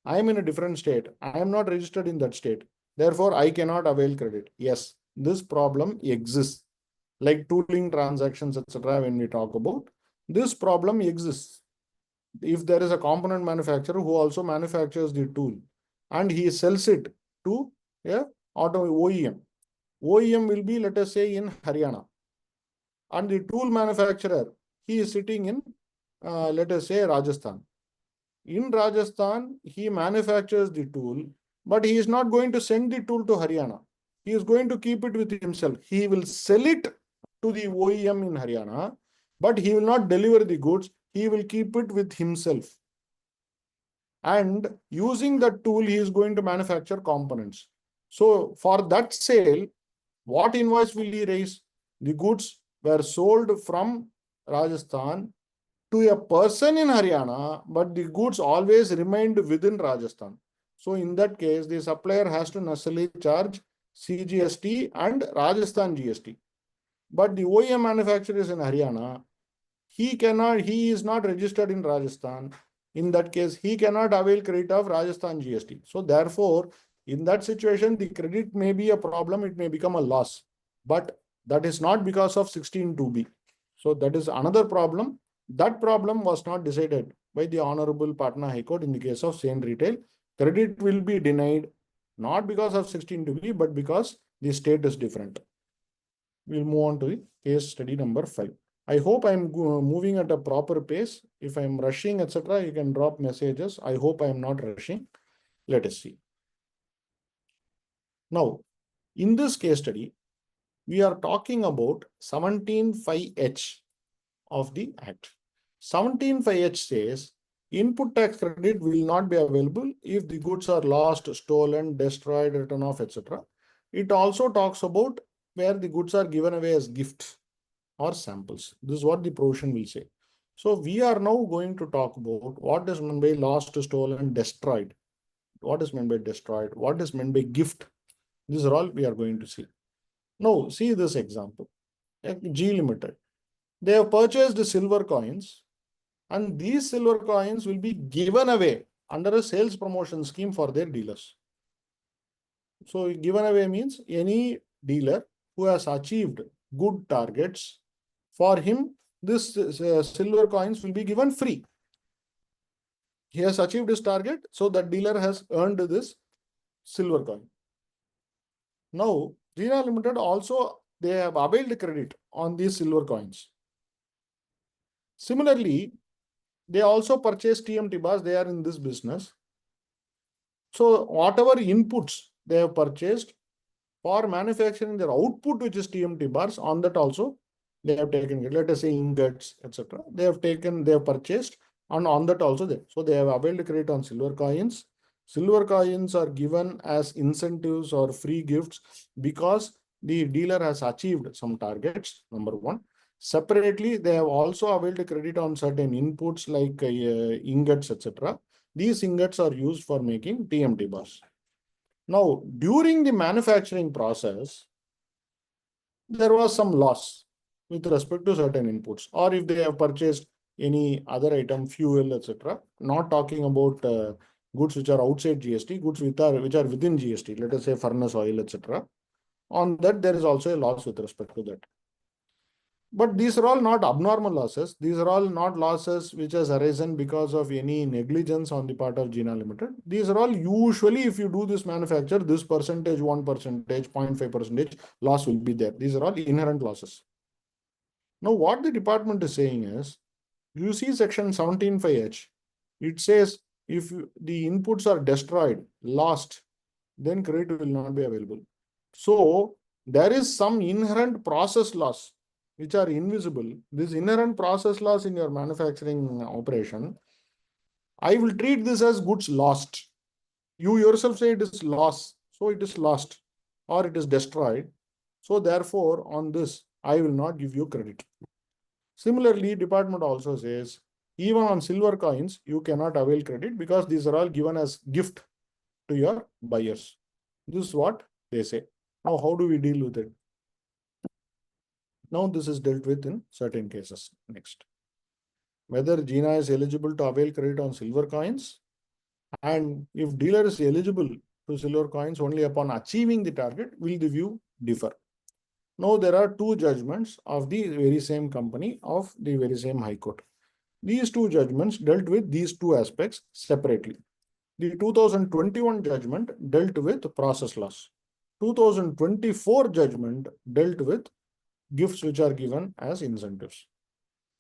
I am in a different state. I am not registered in that state. Therefore, I cannot avail credit. Yes, this problem exists. Like tooling transactions, etc. When we talk about, this problem exists. If there is a component manufacturer who also manufactures the tool and he sells it to a auto OEM. OEM will be, let us say, in Haryana. And the tool manufacturer, he is sitting in, let us say, Rajasthan. In Rajasthan, he manufactures the tool, but he is not going to send the tool to Haryana. He is going to keep it with himself. He will sell it to the OEM in Haryana, but he will not deliver the goods. He will keep it with himself. And using that tool, he is going to manufacture components. So for that sale, what invoice will he raise? The goods were sold from Rajasthan to a person in Haryana, but the goods always remained within Rajasthan. So in that case, the supplier has to necessarily charge CGST and Rajasthan GST. But the OEM manufacturer is in Haryana. He is not registered in Rajasthan. In that case, he cannot avail credit of Rajasthan GST. So therefore, in that situation, the credit may be a problem, it may become a loss. But that is not because of 16(2)(b). So that is another problem. That problem was not decided by the Honorable Patna High Court in the case of Saint Retail. Credit will be denied not because of 16(2)(b), but because the state is different. We'll move on to the case study number 5. I hope I'm moving at a proper pace. If I'm rushing, etc., you can drop messages. I hope I'm not rushing. Let us see. Now, in this case study, we are talking about 17(5)(h) of the Act. 17(5)(h) says input tax credit will not be available if the goods are lost, stolen, destroyed, written off, etc. It also talks about where the goods are given away as gifts or samples. This is what the provision will say. So we are now going to talk about what is meant by lost, stolen, destroyed. What is meant by destroyed? What is meant by gift? These are all we are going to see. Now, see this example. G Limited. They have purchased silver coins, and these silver coins will be given away under a sales promotion scheme for their dealers. So given away means any dealer who has achieved good targets, for him, this silver coins will be given free. He has achieved his target, so that dealer has earned this silver coin. Now, Gina Limited also, they have availed credit on these silver coins. Similarly, they also purchase TMT bars, they are in this business. So whatever inputs they have purchased for manufacturing their output, which is TMT bars, on that also they have taken, let us say ingots, etc. They have purchased, and on that also so they have availed credit on silver coins. Silver coins are given as incentives or free gifts because the dealer has achieved some targets, number one. Separately, they have also availed credit on certain inputs like ingots, etc. These ingots are used for making TMT bars. Now, during the manufacturing process, there was some loss with respect to certain inputs, or if they have purchased any other item, fuel, etc. Not talking about goods which are outside GST, goods which are within GST, let us say furnace oil, etc. On that, there is also a loss with respect to that. But these are all not abnormal losses. These are all not losses which has arisen because of any negligence on the part of Gina Limited. These are all usually, if you do this manufacture, this percentage, 1%, 0.5% loss will be there. These are all inherent losses. Now, what the department is saying is, you see section 17(5)(h), it says if the inputs are destroyed, lost, then credit will not be available. So there is some inherent process loss which are invisible. This inherent process loss in your manufacturing operation, I will treat this as goods lost. You yourself say it is loss, so it is lost or it is destroyed. So therefore, on this, I will not give you credit. Similarly, department also says, even on silver coins, you cannot avail credit because these are all given as gift to your buyers. This is what they say. Now, how do we deal with it? Now, this is dealt with in certain cases. Next, whether Gina is eligible to avail credit on silver coins, and if dealer is eligible to silver coins only upon achieving the target, will the view differ? Now, there are two judgments of the very same company of the very same High Court. These two judgments dealt with these two aspects separately. The 2021 judgment dealt with process loss. 2024 judgment dealt with gifts which are given as incentives.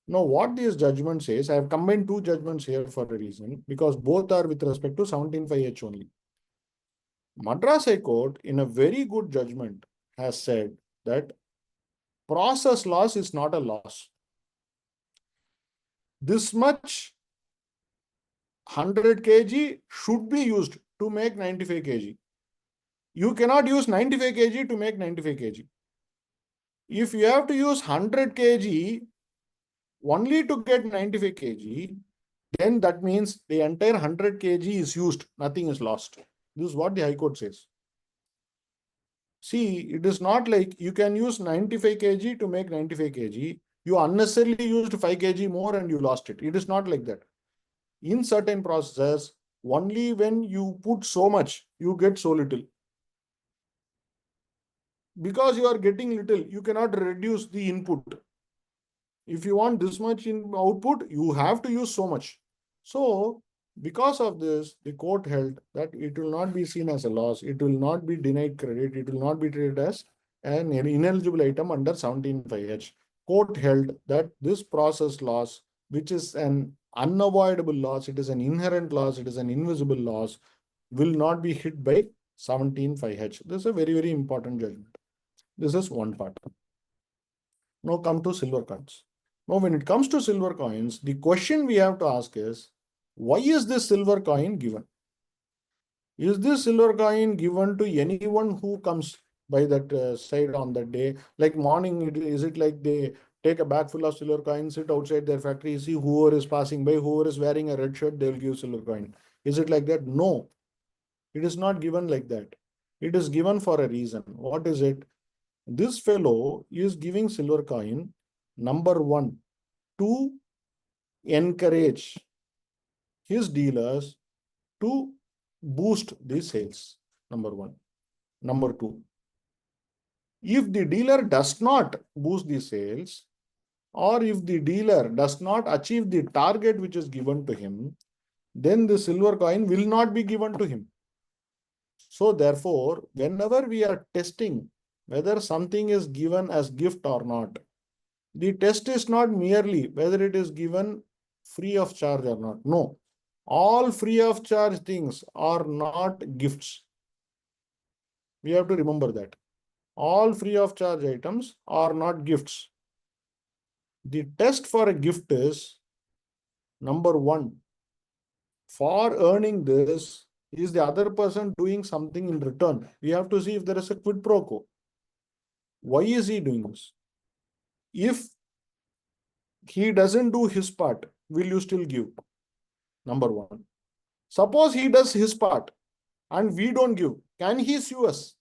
Now, what these judgments says, I have combined two judgments here for a reason, because both are with respect to 17(5)(h) only. Madras High Court, in a very good judgment, has said that process loss is not a loss. This much 100 kg should be used to make 95 kg. You cannot use 95 kg to make 95 kg. If you have to use 100 kg only to get 95 kg, then that means the entire 100 kg is used, nothing is lost. This is what the High Court says. See, it is not like you can use 95 kg to make 95 kg. You unnecessarily used 5 kg more and you lost it. It is not like that. In certain processes, only when you put so much, you get so little. Because you are getting little, you cannot reduce the input. If you want this much in output, you have to use so much. So, because of this, the court held that it will not be seen as a loss, it will not be denied credit, it will not be treated as an ineligible item under 17(5)(h). Court held that this process loss, which is an unavoidable loss, it is an inherent loss, it is an invisible loss, will not be hit by 17(5)(h). This is a very, very important judgment. This is one part. Now come to silver coins. Now, when it comes to silver coins, the question we have to ask is, why is this silver coin given? Is this silver coin given to anyone who comes by that side on that day? Like morning, is it like they take a bag full of silver coins, sit outside their factory, see whoever is passing by, whoever is wearing a red shirt, they will give silver coin. Is it like that? No, it is not given like that. It is given for a reason. What is it? This fellow is giving silver coin, number one, to encourage his dealers to boost the sales. Number one. Number two, if the dealer does not boost the sales, or if the dealer does not achieve the target which is given to him, then the silver coin will not be given to him. So therefore, whenever we are testing whether something is given as gift or not, the test is not merely whether it is given free of charge or not. No, all free of charge things are not gifts. We have to remember that. All free of charge items are not gifts. The test for a gift is, number one, for earning this, is the other person doing something in return? We have to see if there is a quid pro quo. Why is he doing this? If he doesn't do his part, will you still give? Number one. Suppose he does his part and we don't give, can he sue us?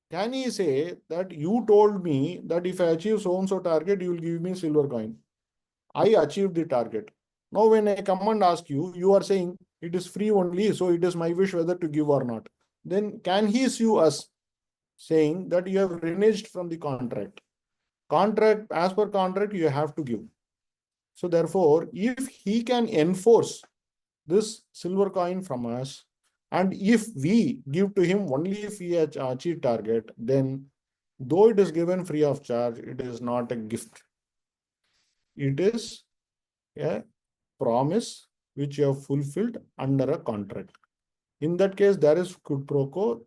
Can he say that you told me that if I achieve so-and-so target, you will give me silver coin? I achieved the target. Now, when I come and ask you, you are saying it is free only, so it is my wish whether to give or not. Then can he sue us saying that you have reneged from the contract? Contract, as per contract, you have to give. So therefore, if he can enforce this silver coin from us, and if we give to him only if he has achieved target, then though it is given free of charge, it is not a gift. It is a promise which you have fulfilled under a contract. In that case, there is quid pro quo.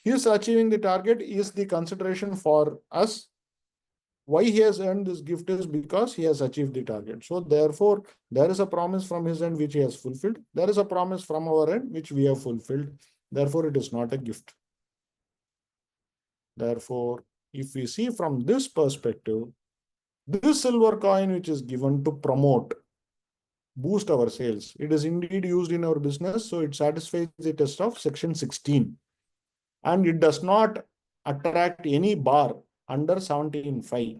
His achieving the target is the consideration for us. Why he has earned this gift is because he has achieved the target. So therefore, there is a promise from his end which he has fulfilled. There is a promise from our end which we have fulfilled. Therefore, it is not a gift. Therefore, if we see from this perspective, this silver coin which is given to promote, boost our sales, it is indeed used in our business. So it satisfies the test of section 16. And it does not attract any bar under 17(5).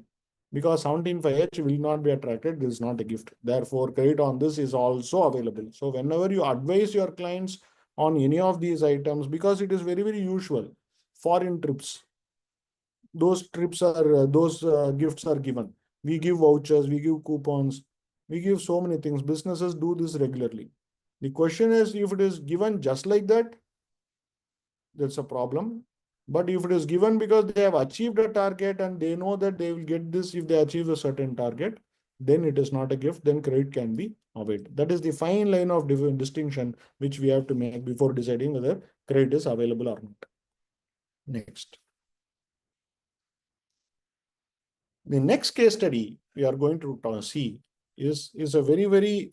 Because 17(5)(h) will not be attracted, this is not a gift. Therefore, credit on this is also available. So whenever you advise your clients on any of these items, because it is very, very usual, foreign trips, those trips are, those gifts are given. We give vouchers, we give coupons, we give so many things. Businesses do this regularly. The question is, if it is given just like that, that's a problem. But if it is given because they have achieved a target and they know that they will get this if they achieve a certain target, then it is not a gift, then credit can be avoided. That is the fine line of distinction which we have to make before deciding whether credit is available or not. Next. The next case study we are going to see is a very, very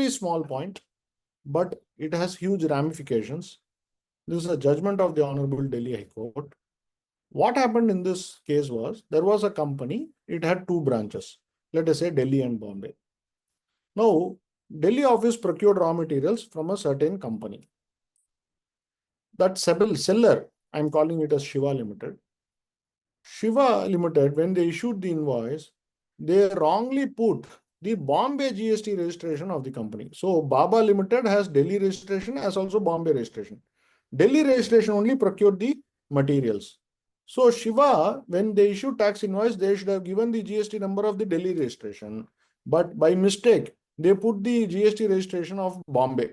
small point, but it has huge ramifications. This is a judgment of the Honorable Delhi High Court. What happened in this case was, there was a company it had two branches, let us say Delhi and Bombay. Now, Delhi office procured raw materials from a certain company. That seller, I'm calling it as Shiva Limited. Shiva Limited, when they issued the invoice, they wrongly put the Bombay GST registration of the company. So Baba Limited has Delhi registration as also Bombay registration. Delhi registration only procured the materials. So Shiva, when they issued tax invoice, they should have given the GST number of the Delhi registration. But by mistake, they put the GST registration of Bombay.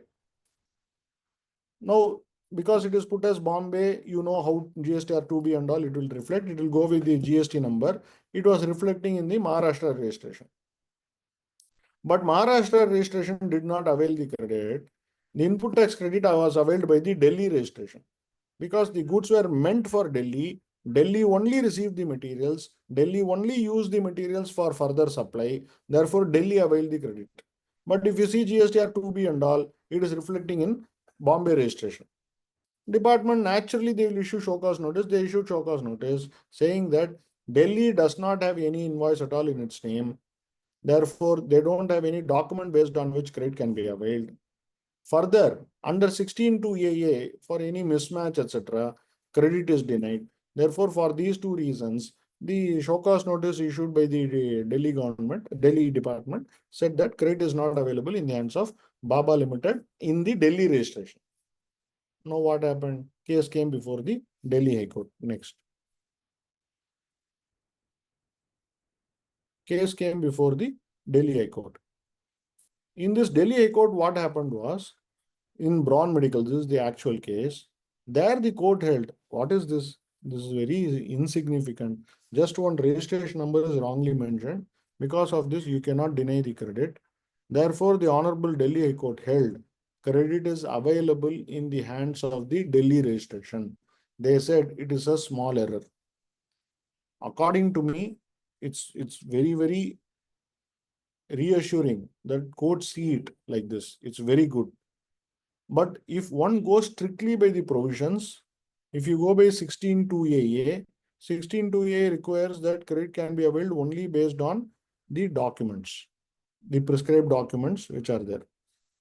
Now, because it is put as Bombay, you know how GSTR 2B and all, it will reflect, it will go with the GST number. It was reflecting in the Maharashtra registration. But Maharashtra registration did not avail the credit. The input tax credit was availed by the Delhi registration. Because the goods were meant for Delhi, Delhi only received the materials, Delhi only used the materials for further supply, therefore Delhi availed the credit. But if you see GSTR 2B and all, it is reflecting in Bombay registration. Department naturally they will issue show cause notice. They issued show cause notice saying that Delhi does not have any invoice at all in its name. Therefore, they don't have any document based on which credit can be availed. Further, under 16(2)AA, for any mismatch, etc., credit is denied. Therefore, for these two reasons, the show cause notice issued by the Delhi government, Delhi department, said that credit is not available in the hands of Baba Limited in the Delhi registration. Now what happened? Case came before the Delhi High Court. Next. Case came before the Delhi High Court. In this Delhi High Court, what happened was, in Braun Medical, this is the actual case. There the court held, what is this? This is very insignificant. Just one registration number is wrongly mentioned. Because of this, you cannot deny the credit. Therefore, the Honorable Delhi High Court held credit is available in the hands of the Delhi registration. They said it is a small error. According to me, it's very, very reassuring that courts see it like this. It's very good. But if one goes strictly by the provisions, if you go by 16(2)AA, 16(2)AA requires that credit can be availed only based on the documents, the prescribed documents which are there.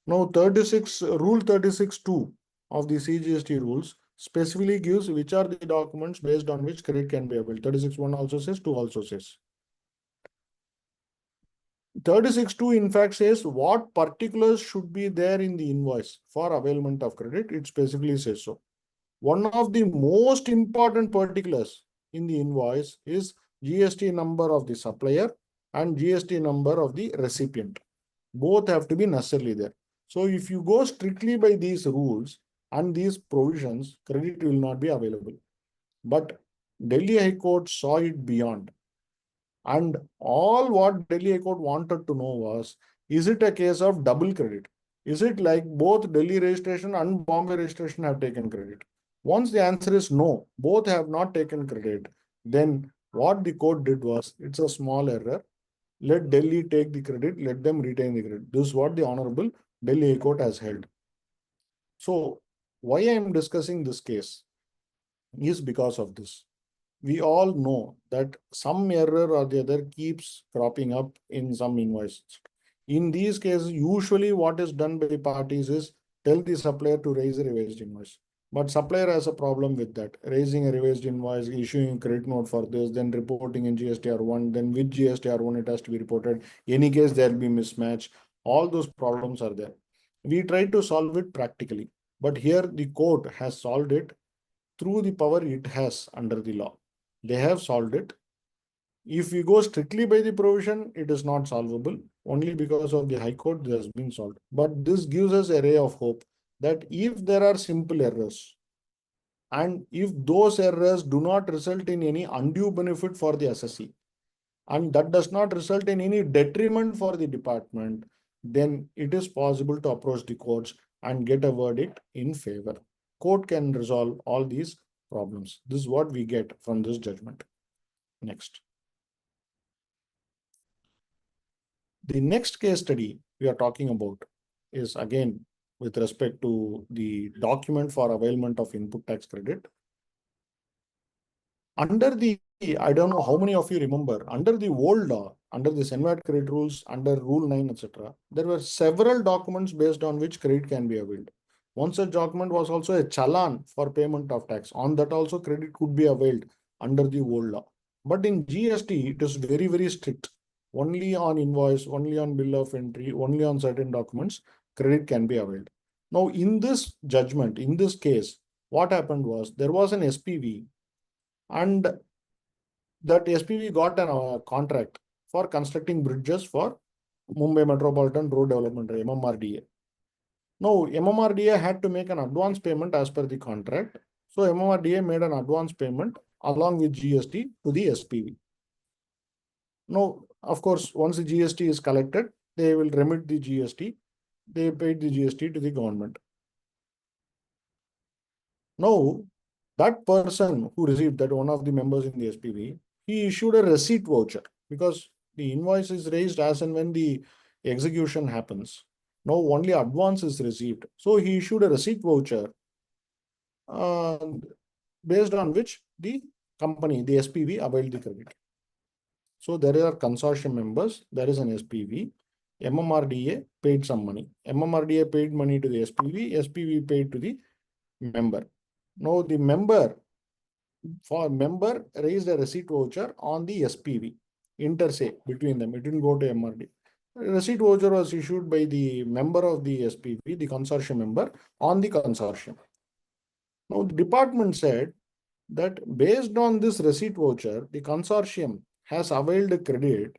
Now, Rule 36(2) of the CGST rules specifically gives which are the documents based on which credit can be availed. 36(1) also says, 2 also says. 36(2) in fact says what particulars should be there in the invoice for availment of credit. It specifically says so. One of the most important particulars in the invoice is GST number of the supplier and GST number of the recipient. Both have to be necessarily there. So if you go strictly by these rules and these provisions, credit will not be available. But Delhi High Court saw it beyond. And all what Delhi High Court wanted to know was, is it a case of double credit? Is it like both Delhi registration and Bombay registration have taken credit? Once the answer is no, both have not taken credit, then what the court did was, it's a small error. Let Delhi take the credit, let them retain the credit. This is what the Honorable Delhi High Court has held. So, why I am discussing this case is because of this. We all know that some error or the other keeps cropping up in some invoices. In these cases, usually what is done by the parties is tell the supplier to raise a revised invoice. But supplier has a problem with that. Raising a revised invoice, issuing a credit note for this, then reporting in GSTR1, then with GSTR1 it has to be reported. Any case there will be mismatch. All those problems are there. We try to solve it practically. But here the court has solved it through the power it has under the law. They have solved it. If we go strictly by the provision, it is not solvable. Only because of the High Court, it has been solved. But this gives us a ray of hope that if there are simple errors, and if those errors do not result in any undue benefit for the assessee, and that does not result in any detriment for the department, then it is possible to approach the courts and get a verdict in favor. Court can resolve all these problems. This is what we get from this judgment. Next. The next case study we are talking about is again with respect to the document for availment of input tax credit. Under the, I don't know how many of you remember, under the old law, under the Senvat credit rules, under Rule 9, etc., there were several documents based on which credit can be availed. One such document was also a challan for payment of tax. On that also credit could be availed under the old law. But in GST, it is very, very strict. Only on invoice, only on bill of entry, only on certain documents, credit can be availed. Now, in this judgment, in this case, what happened was there was an SPV, and that SPV got a contract for constructing bridges for Mumbai Metropolitan Road Development, MMRDA. Now, MMRDA had to make an advance payment as per the contract. So, MMRDA made an advance payment along with GST to the SPV. Now, of course, once the GST is collected, they will remit the GST. They paid the GST to the government. Now, that person who received, that one of the members in the SPV, he issued a receipt voucher because the invoice is raised as and when the execution happens. Now only advance is received. So he issued a receipt voucher based on which the company, the SPV, availed the credit. So there are consortium members, there is an SPV, MMRDA paid some money. MMRDA paid money to the SPV, SPV paid to the member. Now the member raised a receipt voucher on the SPV, inter-se between them. It didn't go to MRD. Receipt voucher was issued by the member of the SPV, the consortium member, on the consortium. Now the department said that based on this receipt voucher, the consortium has availed credit.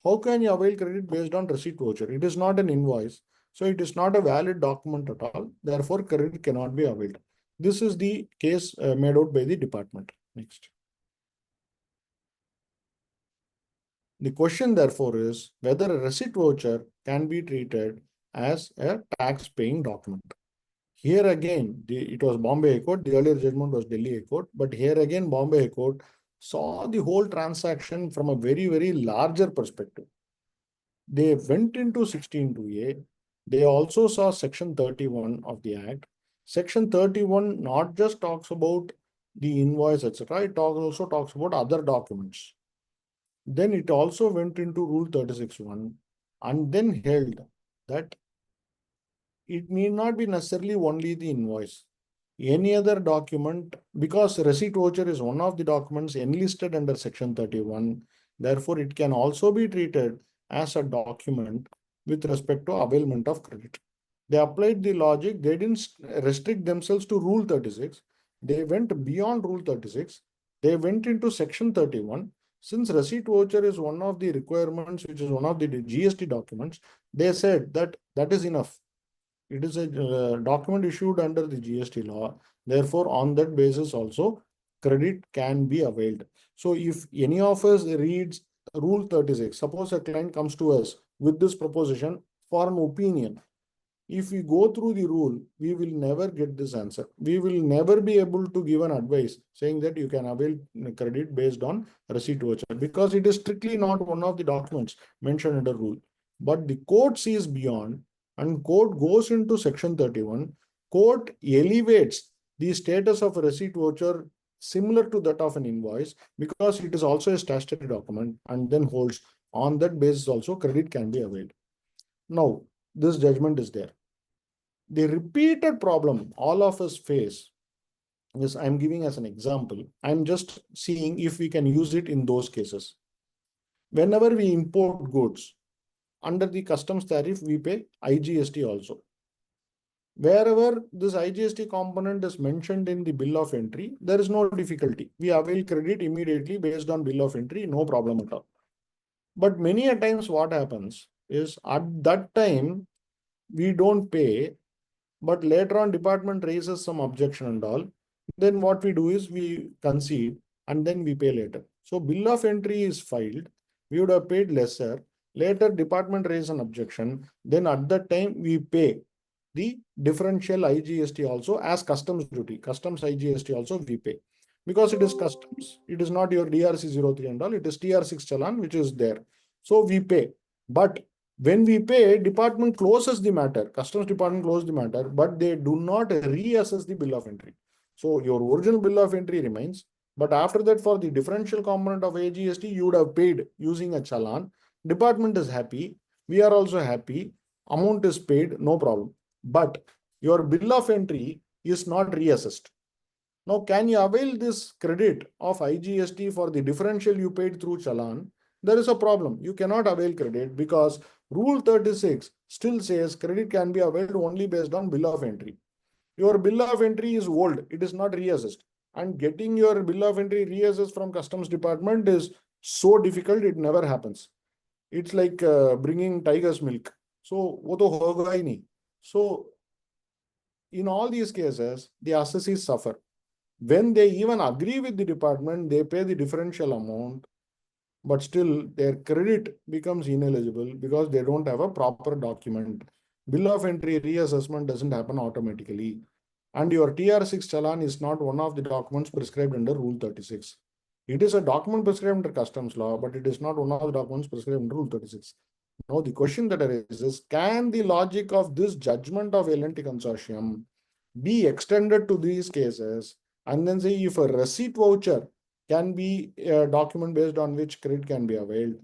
How can you avail credit based on receipt voucher? It is not an invoice. So it is not a valid document at all. Therefore, credit cannot be availed. This is the case made out by the department. Next. The question, therefore, is whether a receipt voucher can be treated as a tax-paying document. Here again, it was Bombay High Court. The earlier judgment was Delhi High Court. But here again, Bombay High Court saw the whole transaction from a very, very larger perspective. They went into 16(2)(a). They also saw Section 31 of the Act. Section 31 not just talks about the invoice, etc. It also talks about other documents. Then it also went into Rule 36(1) and then held that it need not be necessarily only the invoice. Any other document, because receipt voucher is one of the documents enlisted under Section 31, therefore it can also be treated as a document with respect to availment of credit. They applied the logic, they didn't restrict themselves to Rule 36. They went beyond Rule 36. They went into Section 31. Since receipt voucher is one of the requirements, which is one of the GST documents, they said that that is enough. It is a document issued under the GST law. Therefore, on that basis also, credit can be availed. So if any of us reads Rule 36, suppose a client comes to us with this proposition for an opinion. If we go through the rule, we will never get this answer. We will never be able to give an advice saying that you can avail credit based on receipt voucher because it is strictly not one of the documents mentioned in the rule. But the court sees beyond and court goes into Section 31. Court elevates the status of a receipt voucher similar to that of an invoice because it is also a statutory document and then holds on that basis also credit can be availed. Now, this judgment is there. The repeated problem all of us face is, I'm giving as an example. I'm just seeing if we can use it in those cases. Whenever we import goods, under the customs tariff, we pay IGST also. Wherever this IGST component is mentioned in the bill of entry, there is no difficulty. We avail credit immediately based on bill of entry, no problem at all. But many a times what happens is at that time, we don't pay, but later on department raises some objection and all. Then what we do is we concede and then we pay later. So bill of entry is filed. We would have paid lesser. Later department raises an objection. Then at that time we pay the differential IGST also as customs duty. Customs IGST also we pay. Because it is customs. It is not your DRC 03 and all. It is TR6 challan which is there. So we pay. But when we pay, department closes the matter. Customs department closes the matter, but they do not reassess the bill of entry. So your original bill of entry remains. But after that, for the differential component of AGST, you would have paid using a challan. Department is happy. We are also happy. Amount is paid, no problem. But your bill of entry is not reassessed. Now, can you avail this credit of IGST for the differential you paid through challan? There is a problem. You cannot avail credit because Rule 36 still says credit can be availed only based on bill of entry. Your bill of entry is old. It is not reassessed. And getting your bill of entry reassessed from customs department is so difficult, it never happens. It's like bringing tiger's milk. So, wo to hoga hi nahi. So, in all these cases, the assessees suffer. When they even agree with the department, they pay the differential amount, but still their credit becomes ineligible because they don't have a proper document. Bill of entry reassessment doesn't happen automatically. And your TR6 challan is not one of the documents prescribed under Rule 36. It is a document prescribed under customs law, but it is not one of the documents prescribed under Rule 36. Now, the question that arises, can the logic of this judgment of L&T consortium be extended to these cases and then say if a receipt voucher can be a document based on which credit can be availed,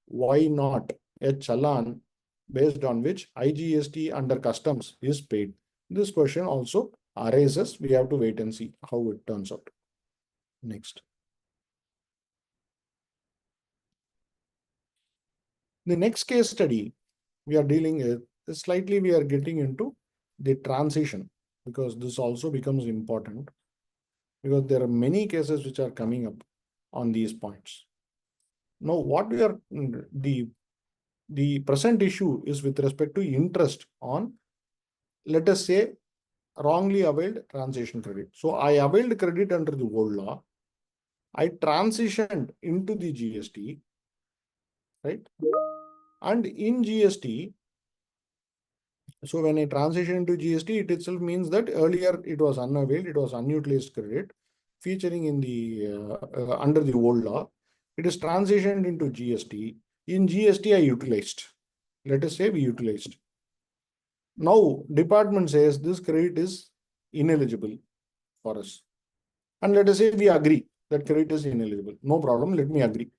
why not a challan based on which IGST under customs is paid? This question also arises. We have to wait and see how it turns out. Next. The next case study we are dealing with is slightly we are getting into the transition, because this also becomes important because there are many cases which are coming up on these points. Now, what we are the present issue is with respect to interest on, let us say, wrongly availed transition credit. So I availed credit under the old law. I transitioned into the GST, right? And in GST, so when I transition into GST, it itself means that earlier it was unavailed, it was unutilized credit featuring in the under the old law. It is transitioned into GST. In GST, I utilized. Let us say we utilized. Now, department says this credit is ineligible for us. And let us say we agree that credit is ineligible. No problem, let me agree.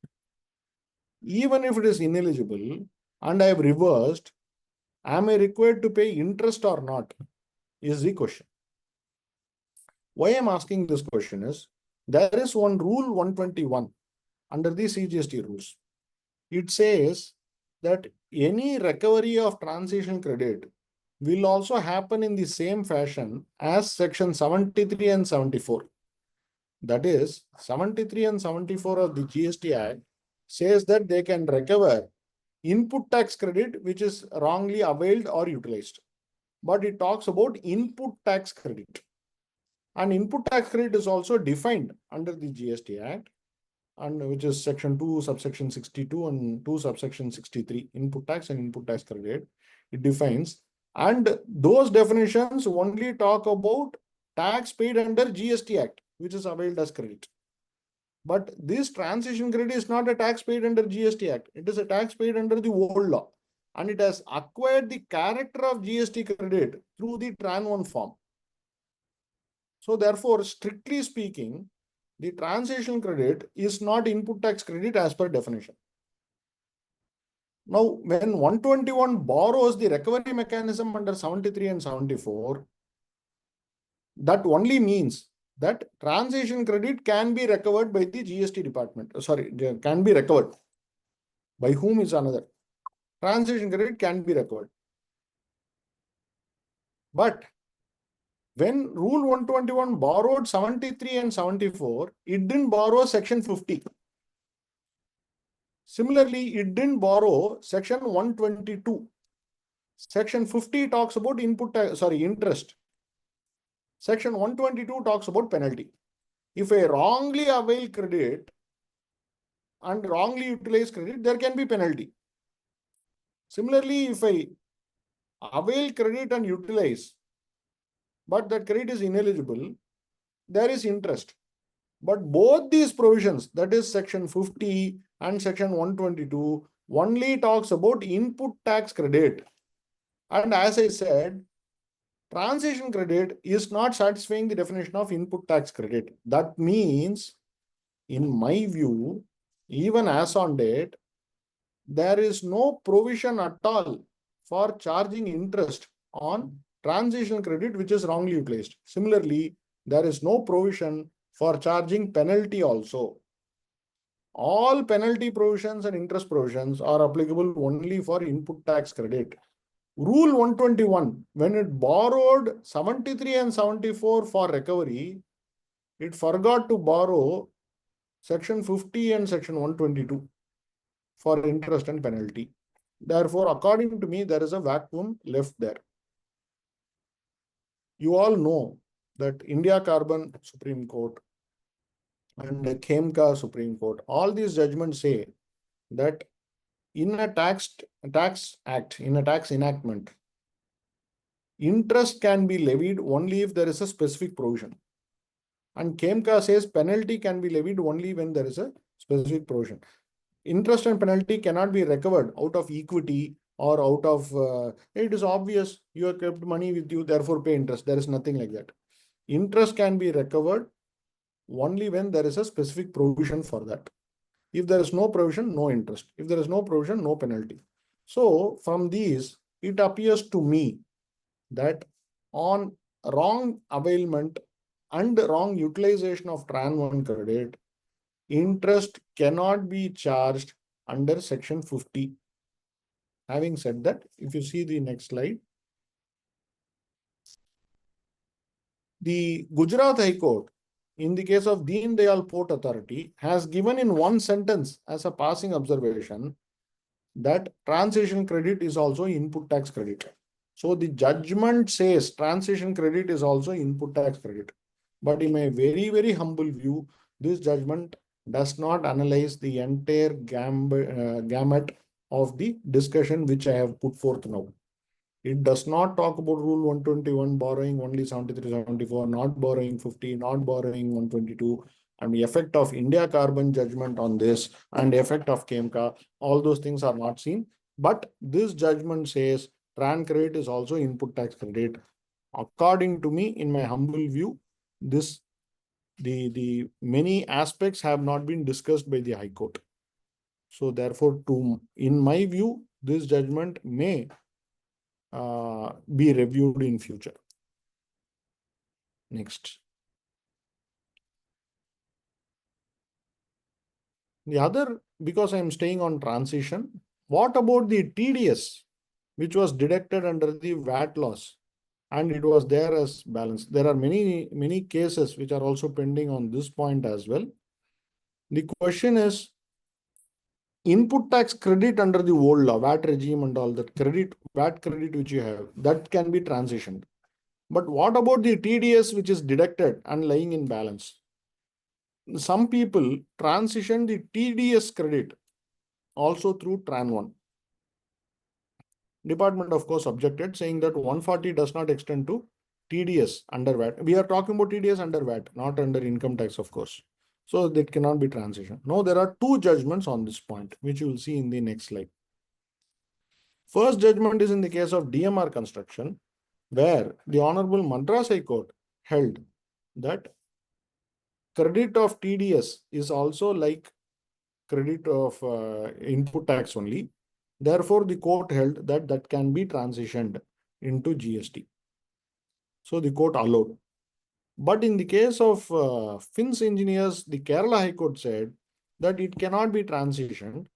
Even if it is ineligible and I have reversed, am I required to pay interest or not? Is the question. Why I'm asking this question is, there is one rule 121 under the CGST rules. It says that any recovery of transition credit will also happen in the same fashion as section 73 and 74. That is, 73 and 74 of the GST Act says that they can recover input tax credit which is wrongly availed or utilized. But it talks about input tax credit. And input tax credit is also defined under the GST Act, and which is section 2 subsection 62 and 2 subsection 63, input tax and input tax credit. It defines, and those definitions only talk about tax paid under GST Act, which is availed as credit. But this transition credit is not a tax paid under GST Act. It is a tax paid under the old law. And it has acquired the character of GST credit through the Tran 1 form. So therefore, strictly speaking, the transition credit is not input tax credit as per definition. Now, when 121 borrows the recovery mechanism under 73 and 74, that only means that transition credit can be recovered by the GST department. Sorry, can be recovered. By whom is another. Transition credit can be recovered. But when Rule 121 borrowed 73 and 74, it didn't borrow section 50. Similarly, it didn't borrow section 122. Section 50 talks about interest. Section 122 talks about penalty. If I wrongly avail credit and wrongly utilize credit, there can be penalty. Similarly, if I avail credit and utilize, but that credit is ineligible, there is interest. But both these provisions, that is section 50 and section 122, only talks about input tax credit. And as I said, transition credit is not satisfying the definition of input tax credit. That means in my view, even as on date, there is no provision at all for charging interest on transition credit which is wrongly utilized. Similarly, there is no provision for charging penalty also. All penalty provisions and interest provisions are applicable only for input tax credit. Rule 121, when it borrowed 73 and 74 for recovery, it forgot to borrow section 50 and section 122 for interest and penalty. Therefore, according to me, there is a vacuum left there. You all know that India Carbon Supreme Court and the Khemka Supreme Court, all these judgments say that in a tax act, in a tax enactment, interest can be levied only if there is a specific provision. And Khemka says penalty can be levied only when there is a specific provision. Interest and penalty cannot be recovered out of equity or out of, it is obvious you have kept money with you, therefore pay interest. There is nothing like that. Interest can be recovered only when there is a specific provision for that. If there is no provision, no interest. If there is no provision, no penalty. So from these, it appears to me that on wrong availment and wrong utilization of Tran 1 credit, interest cannot be charged under section 50. Having said that, if you see the next slide, the Gujarat High Court, in the case of Deen Dayal Port Authority, has given in one sentence as a passing observation that transition credit is also input tax credit. So the judgment says transition credit is also input tax credit. But in my very, very humble view, this judgment does not analyze the entire gamut of the discussion which I have put forth now. It does not talk about Rule 121, borrowing only 73, 74, not borrowing 50, not borrowing 122, and the effect of India Carbon judgment on this and the effect of KEMCA. All those things are not seen. But this judgment says Tran credit is also input tax credit. According to me, in my humble view, the many aspects have not been discussed by the High Court. So therefore, in my view, this judgment may be reviewed in future. Next. The other, because I am staying on transition, what about the TDS, which was deducted under the VAT laws and it was there as balance? There are many cases which are also pending on this point as well. The question is, input tax credit under the old law, VAT regime and all that VAT credit which you have, that can be transitioned. But what about the TDS which is deducted and lying in balance? Some people transition the TDS credit also through Tran 1. Department, of course, objected, saying that 140 does not extend to TDS under VAT. We are talking about TDS under VAT, not under income tax, of course. So that cannot be transition. Now, there are two judgments on this point, which you will see in the next slide. First judgment is in the case of DMR construction, where the Honorable Madras High Court held that credit of TDS is also like credit of input tax only. Therefore, the court held that that can be transitioned into GST. So the court allowed. But in the case of Fins engineers, the Kerala High Court said that it cannot be transitioned.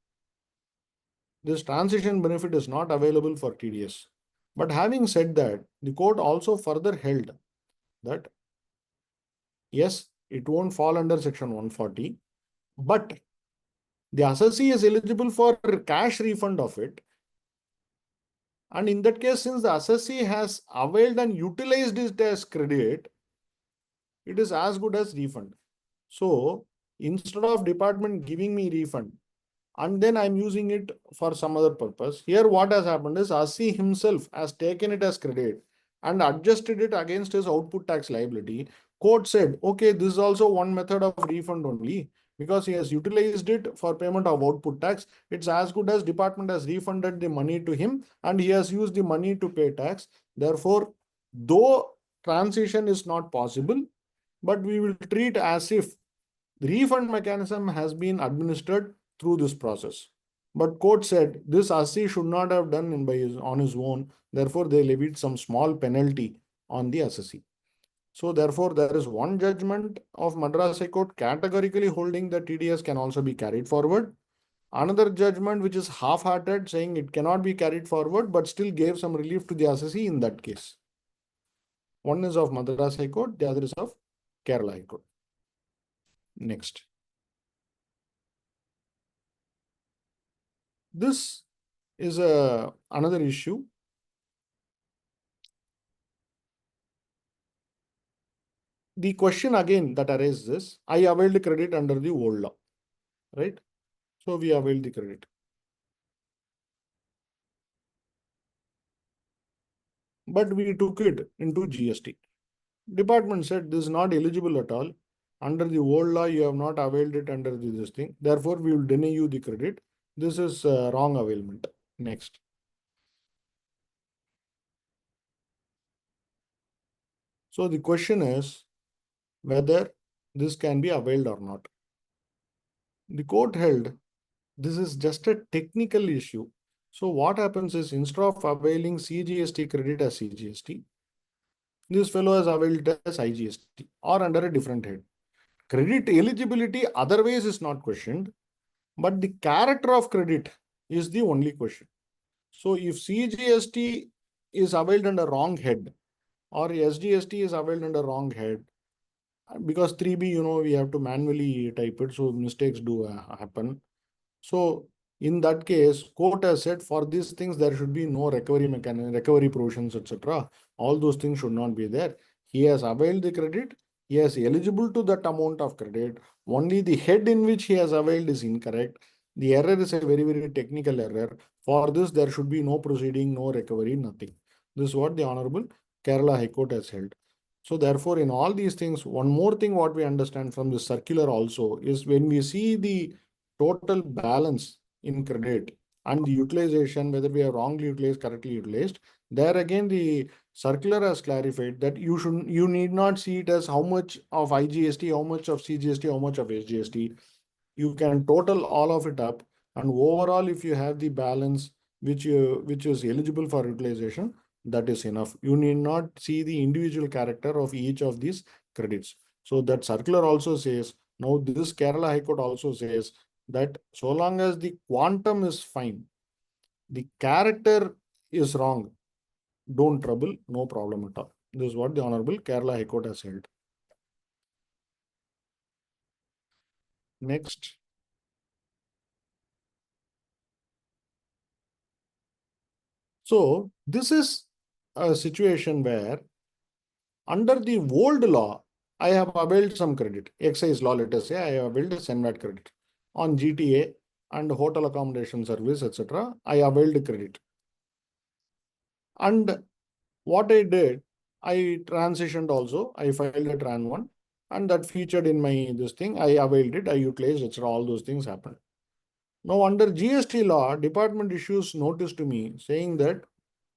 This transition benefit is not available for TDS. But having said that, the court also further held that yes, it won't fall under section 140, but the assessee is eligible for cash refund of it. And in that case, since the assessee has availed and utilized it as credit, it is as good as refund. So instead of department giving me refund, and then I'm using it for some other purpose, here what has happened is assessee himself has taken it as credit and adjusted it against his output tax liability. Court said, okay, this is also one method of refund only, because he has utilized it for payment of output tax. It's as good as department has refunded the money to him and he has used the money to pay tax. Therefore, though transition is not possible, but we will treat as if The refund mechanism has been administered through this process. But court said this assessee should not have done on his own. Therefore, they levied some small penalty on the assessee. So therefore, there is one judgment of Madras High Court categorically holding that TDS can also be carried forward. Another judgment which is half-hearted, saying it cannot be carried forward, but still gave some relief to the assessee in that case. One is of Madras High Court, the other is of Kerala High Court. Next. This is another issue. The question again that arises is, I availed credit under the old law, right? So we availed the credit. But we took it into GST. Department said this is not eligible at all. Under the old law, you have not availed it under this thing. Therefore, we will deny you the credit. This is wrong availment. Next. So the question is whether this can be availed or not. The court held this is just a technical issue. So what happens is instead of availing CGST credit as CGST, this fellow has availed as IGST or under a different head. Credit eligibility otherwise is not questioned, but the character of credit is the only question. So if CGST is availed under wrong head or SGST is availed under wrong head, because 3B, we have to manually type it, so mistakes do happen. So in that case, court has said for these things, there should be no recovery mechanism, recovery provisions, etc. All those things should not be there. He has availed the credit. He is eligible to that amount of credit. Only the head in which he has availed is incorrect. The error is a very, very technical error. For this, there should be no proceeding, no recovery, nothing. This is what the Honorable Kerala High Court has held. So therefore, in all these things, one more thing what we understand from the circular also is when we see the total balance in credit and the utilization, whether we have wrongly utilized, correctly utilized, there again the circular has clarified that you need not see it as how much of IGST, how much of CGST, how much of SGST. You can total all of it up, and overall, if you have the balance which is eligible for utilization, that is enough. You need not see the individual character of each of these credits. So that circular also says, now this Kerala High Court also says that so long as the quantum is fine, the character is wrong, don't trouble, no problem at all. This is what the Honorable Kerala High Court has held. Next. So this is a situation where under the old law, I have availed some credit. Excise law, let us say, I have availed SENVAT credit on GTA and hotel accommodation service, etc. I availed credit. And what I did, I transitioned also. I filed a Tran 1 and that featured in my this thing. I availed it, I utilized, etc. All those things happened. Now, under GST law, department issues notice to me saying that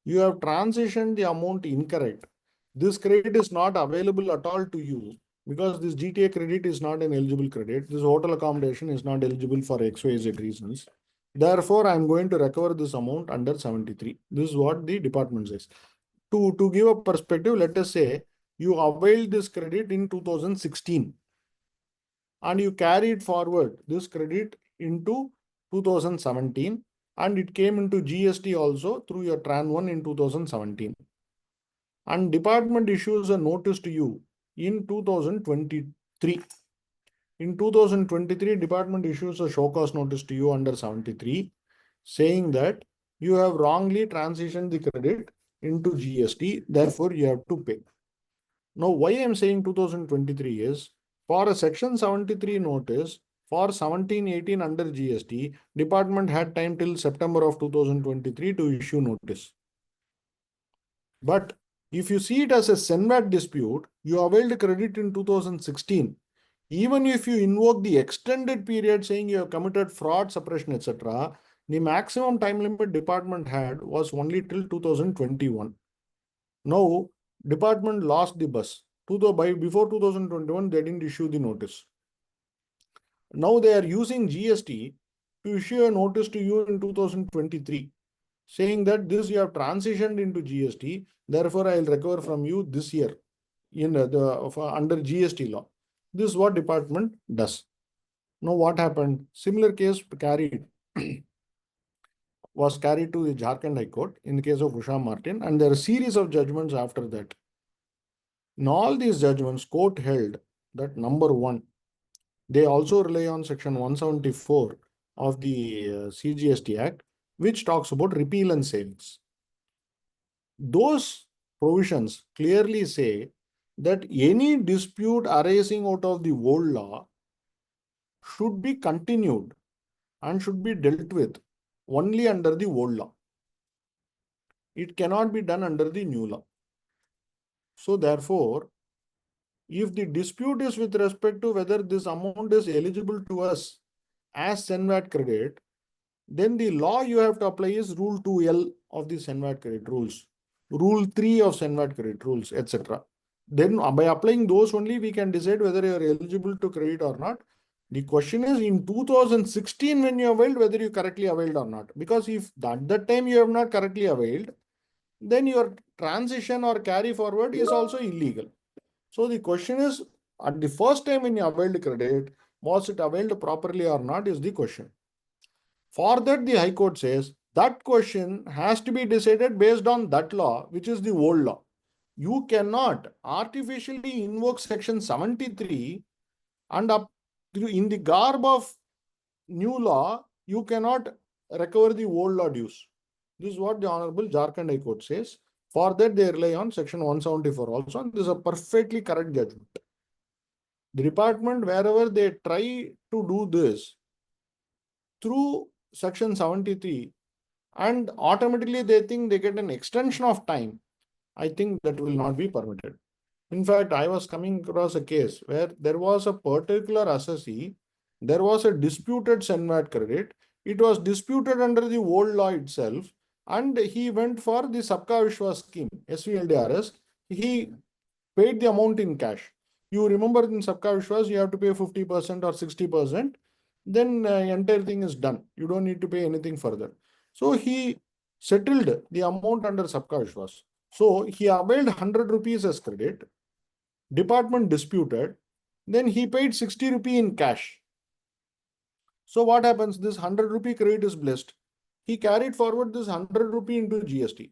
you have transitioned the amount incorrect. This credit is not available at all to you because this GTA credit is not an eligible credit. This hotel accommodation is not eligible for XYZ reasons. Therefore, I'm going to recover this amount under 73. This is what the department says. To give a perspective, let us say you availed this credit in 2016 and you carried forward this credit into 2017 and it came into GST also through your Tran 1 in 2017. And department issues a notice to you in 2023. In 2023, department issues a show cause notice to you under 73, saying that you have wrongly transitioned the credit into GST, therefore you have to pay. Now, why I am saying 2023 is, for a section 73 notice, for 1718 under GST, department had time till September of 2023 to issue notice. But if you see it as a SENVAT dispute, you availed credit in 2016. Even if you invoke the extended period saying you have committed fraud, suppression, etc., the maximum time limit department had was only till 2021. Now, department lost the bus. Before 2021, they didn't issue the notice. Now they are using GST to issue a notice to you in 2023, saying that this you have transitioned into GST, therefore I will recover from you this year in under GST law. This is what department does. Now what happened? Similar case was carried to the Jharkhand High Court in the case of Usha Martin, and there are a series of judgments after that. In all these judgments, court held that number one, they also rely on section 174 of the CGST Act, which talks about repeal and savings. Those provisions clearly say that any dispute arising out of the old law should be continued and should be dealt with only under the old law. It cannot be done under the new law. So therefore, if the dispute is with respect to whether this amount is eligible to us as SENVAT credit, then the law you have to apply is Rule 2L of the SENVAT credit rules, Rule 3 of SENVAT credit rules, etc. Then by applying those only, we can decide whether you are eligible to credit or not. The question is in 2016 when you availed, whether you correctly availed or not. Because if at that time you have not correctly availed, then your transition or carry forward is also illegal. So the question is, at the first time when you availed credit, was it availed properly or not is the question. For that, the High Court says that question has to be decided based on that law, which is the old law. You cannot artificially invoke section 73 and up in the garb of new law, you cannot recover the old law dues. This is what the Honorable Jharkhand High Court says. For that, they rely on section 174 also, and this is a perfectly correct judgment. The department, wherever they try to do this through section 73, and automatically they think they get an extension of time, I think that will not be permitted. In fact, I was coming across a case where there was a particular assessee, there was a disputed SENVAT credit, it was disputed under the old law itself, and he went for the Sabka Vishwas scheme, SVLDRS. He paid the amount in cash. You remember in Sabka Vishwas, you have to pay 50% or 60%, then entire thing is done. You don't need to pay anything further. So he settled the amount under Sabka Vishwas. So he availed 100 rupees as credit, department disputed, then he paid 60 rupee in cash. So what happens? This 100 rupee credit is blessed. He carried forward this 100 rupee into GST.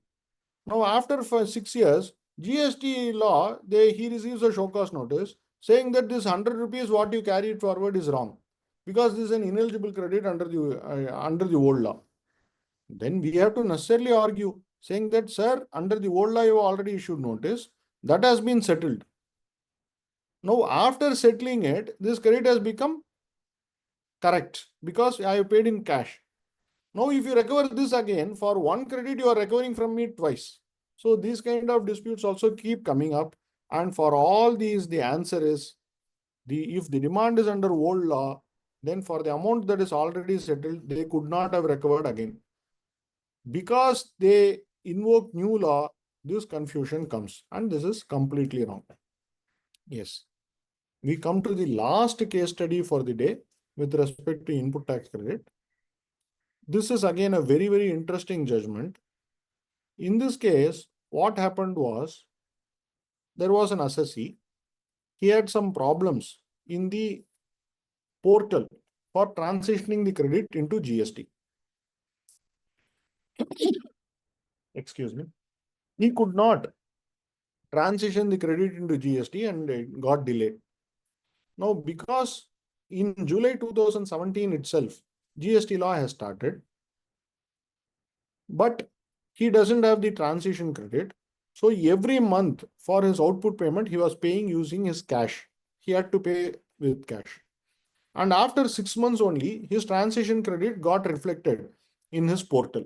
Now after 6 years, GST law, he receives a show cause notice saying that this 100 rupees what you carried forward is wrong because this is an ineligible credit under the old law. Then we have to necessarily argue saying that, sir, under the old law you already issued notice, that has been settled. Now after settling it, this credit has become correct because I have paid in cash. Now if you recover this again, for one credit you are recovering from me twice. So these kind of disputes also keep coming up, and for all these the answer is, if the demand is under old law, then for the amount that is already settled, they could not have recovered again. Because they invoke new law, this confusion comes, and this is completely wrong. Yes. We come to the last case study for the day with respect to input tax credit. This is again a very, very interesting judgment. In this case, what happened was, there was an assessee. He had some problems in the portal for transitioning the credit into GST. Excuse me. He could not transition the credit into GST and it got delayed. Now, because in July 2017 itself, GST law has started, but he doesn't have the transition credit. So every month for his output payment, he was paying using his cash. He had to pay with cash. And after 6 months only, his transition credit got reflected in his portal.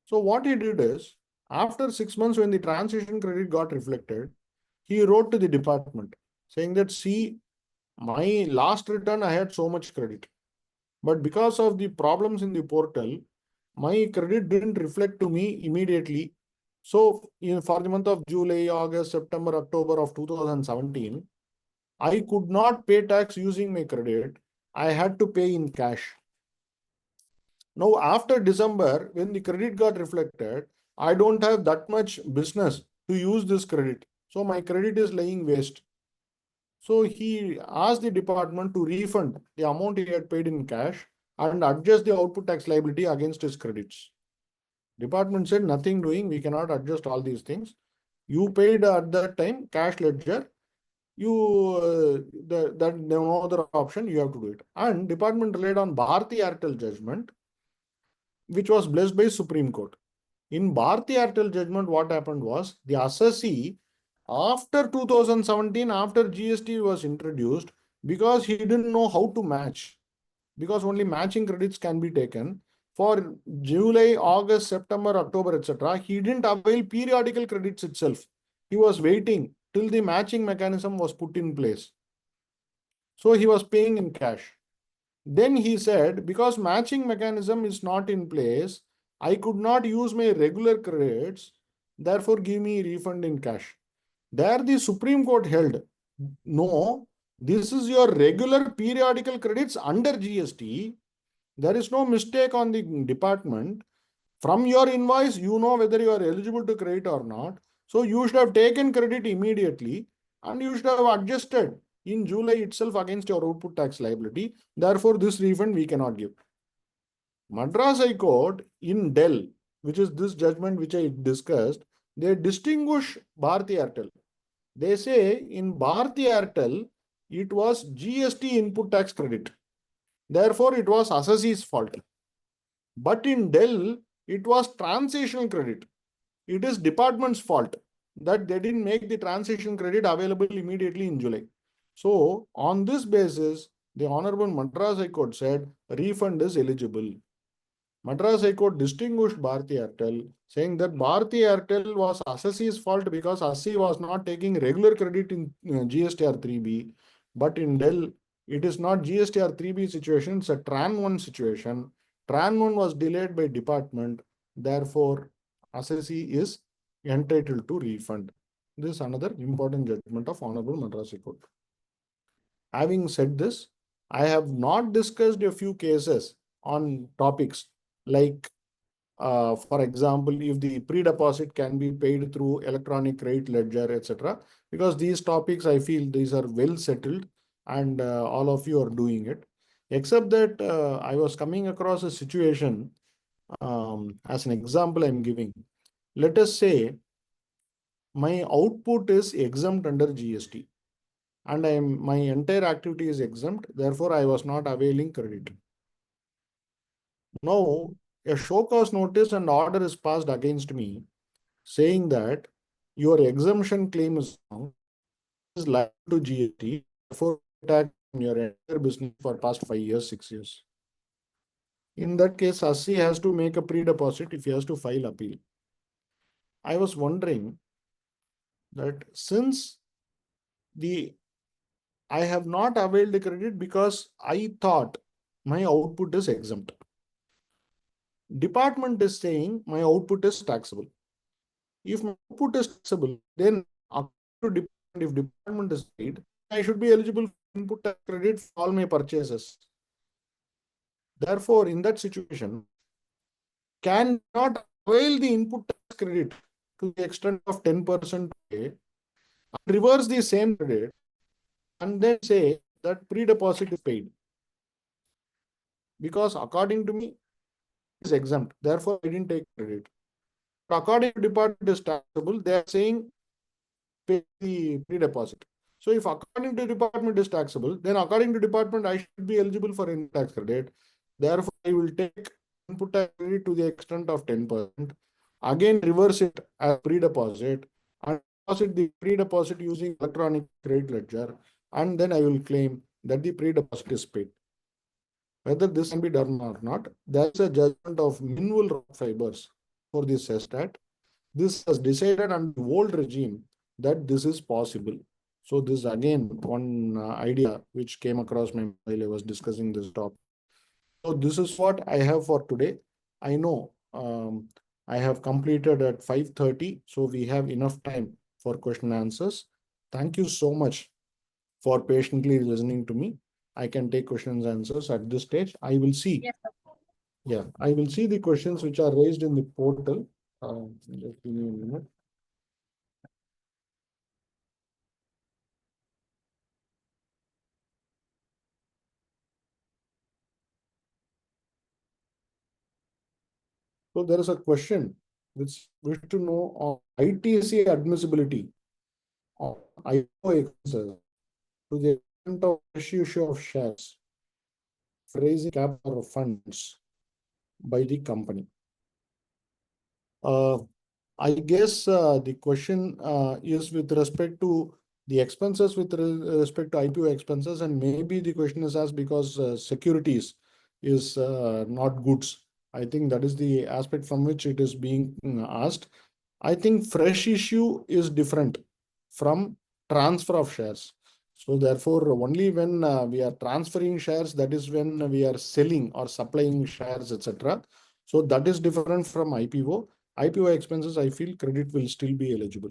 So what he did is, after 6 months when the transition credit got reflected, he wrote to the department saying that, see, my last return, I had so much credit. But because of the problems in the portal, my credit didn't reflect to me immediately. So for the month of July, August, September, October of 2017, I could not pay tax using my credit. I had to pay in cash. Now, after December, when the credit got reflected, I don't have that much business to use this credit. So my credit is lying waste. So he asked the department to refund the amount he had paid in cash and adjust the output tax liability against his credits. Department said nothing doing, we cannot adjust all these things. You paid at that time cash ledger. That no other option, you have to do it. And department relied on Bharti Airtel judgment, which was blessed by Supreme Court. In Bharti Airtel judgment, what happened was the assessee, after 2017, after GST was introduced, because he didn't know how to match, because only matching credits can be taken for July, August, September, October, etc. He didn't avail periodical credits itself. He was waiting till the matching mechanism was put in place. So he was paying in cash. Then he said, because matching mechanism is not in place, I could not use my regular credits, therefore give me refund in cash. There the Supreme Court held, no, this is your regular periodical credits under GST. There is no mistake on the department. From your invoice, you know whether you are eligible to credit or not. So you should have taken credit immediately and you should have adjusted in July itself against your output tax liability. Therefore, this refund we cannot give. Madras High Court in Dell, which is this judgment which I discussed, they distinguish Bharti Airtel. They say in Bharti Airtel, it was GST input tax credit. Therefore, it was assessee's fault. But in Dell, it was transitional credit. It is department's fault that they didn't make the transition credit available immediately in July. So on this basis, the Honorable Madras High Court said refund is eligible. Madras High Court distinguished Bharti Airtel, saying that Bharti Airtel was assessee's fault because assessee was not taking regular credit in GSTR 3B. But in Dell, it is not GSTR 3B situation, it's a TRAN 1 situation. TRAN 1 was delayed by department. Therefore, assessee is entitled to refund. This is another important judgment of Honorable Madras High Court. Having said this, I have not discussed a few cases on topics like, for example, if the pre-deposit can be paid through electronic credit ledger, etc. Because these topics, I feel these are well settled and all of you are doing it. Except that I was coming across a situation, as an example I'm giving. Let us say my output is exempt under GST and my entire activity is exempt, therefore I was not availing credit. Now, a show cause notice and order is passed against me, saying that your exemption claim is wrong, is liable to GST, therefore tax on your entire business for past 5 years, 6 years. In that case, ASSI has to make a pre-deposit if he has to file appeal. I was wondering that since I have not availed the credit because I thought my output is exempt. Department is saying my output is taxable. If my output is taxable, then if department is paid, I should be eligible for input tax credit for all my purchases. Therefore, in that situation, cannot avail the input tax credit to the extent of 10% and reverse the same credit and then say that pre-deposit is paid. Because according to me, it is exempt. Therefore, I didn't take credit. But according to department is taxable, they are saying pay the pre-deposit. So if according to department is taxable, then according to department, I should be eligible for input tax credit. Therefore, I will take input tax credit to the extent of 10%. Again, reverse it as pre-deposit and deposit the pre-deposit using electronic credit ledger. And then I will claim that the pre-deposit is paid. Whether this can be done or not, there is a judgment of Mineral Rock Fibers for this SSTAT. This has decided under the old regime that this is possible. So this is again one idea which came across my mind while I was discussing this topic. So this is what I have for today. I know I have completed at 5:30, so we have enough time for question and answers. Thank you so much for patiently listening to me. I can take questions and answers at this stage. I will see. Yes, sir. Yeah, I will see the questions which are raised in the portal. Just give me a minute. So there is a question which wish to know on ITC admissibility of IPO expenses to the extent of issue of shares, raising capital funds by the company. I guess the question is with respect to the expenses with respect to IPO expenses, and maybe the question is asked because securities is not goods. I think that is the aspect from which it is being asked. I think fresh issue is different from transfer of shares. So therefore, only when we are transferring shares, that is when we are selling or supplying shares, etc. So that is different from IPO. IPO expenses, I feel credit will still be eligible.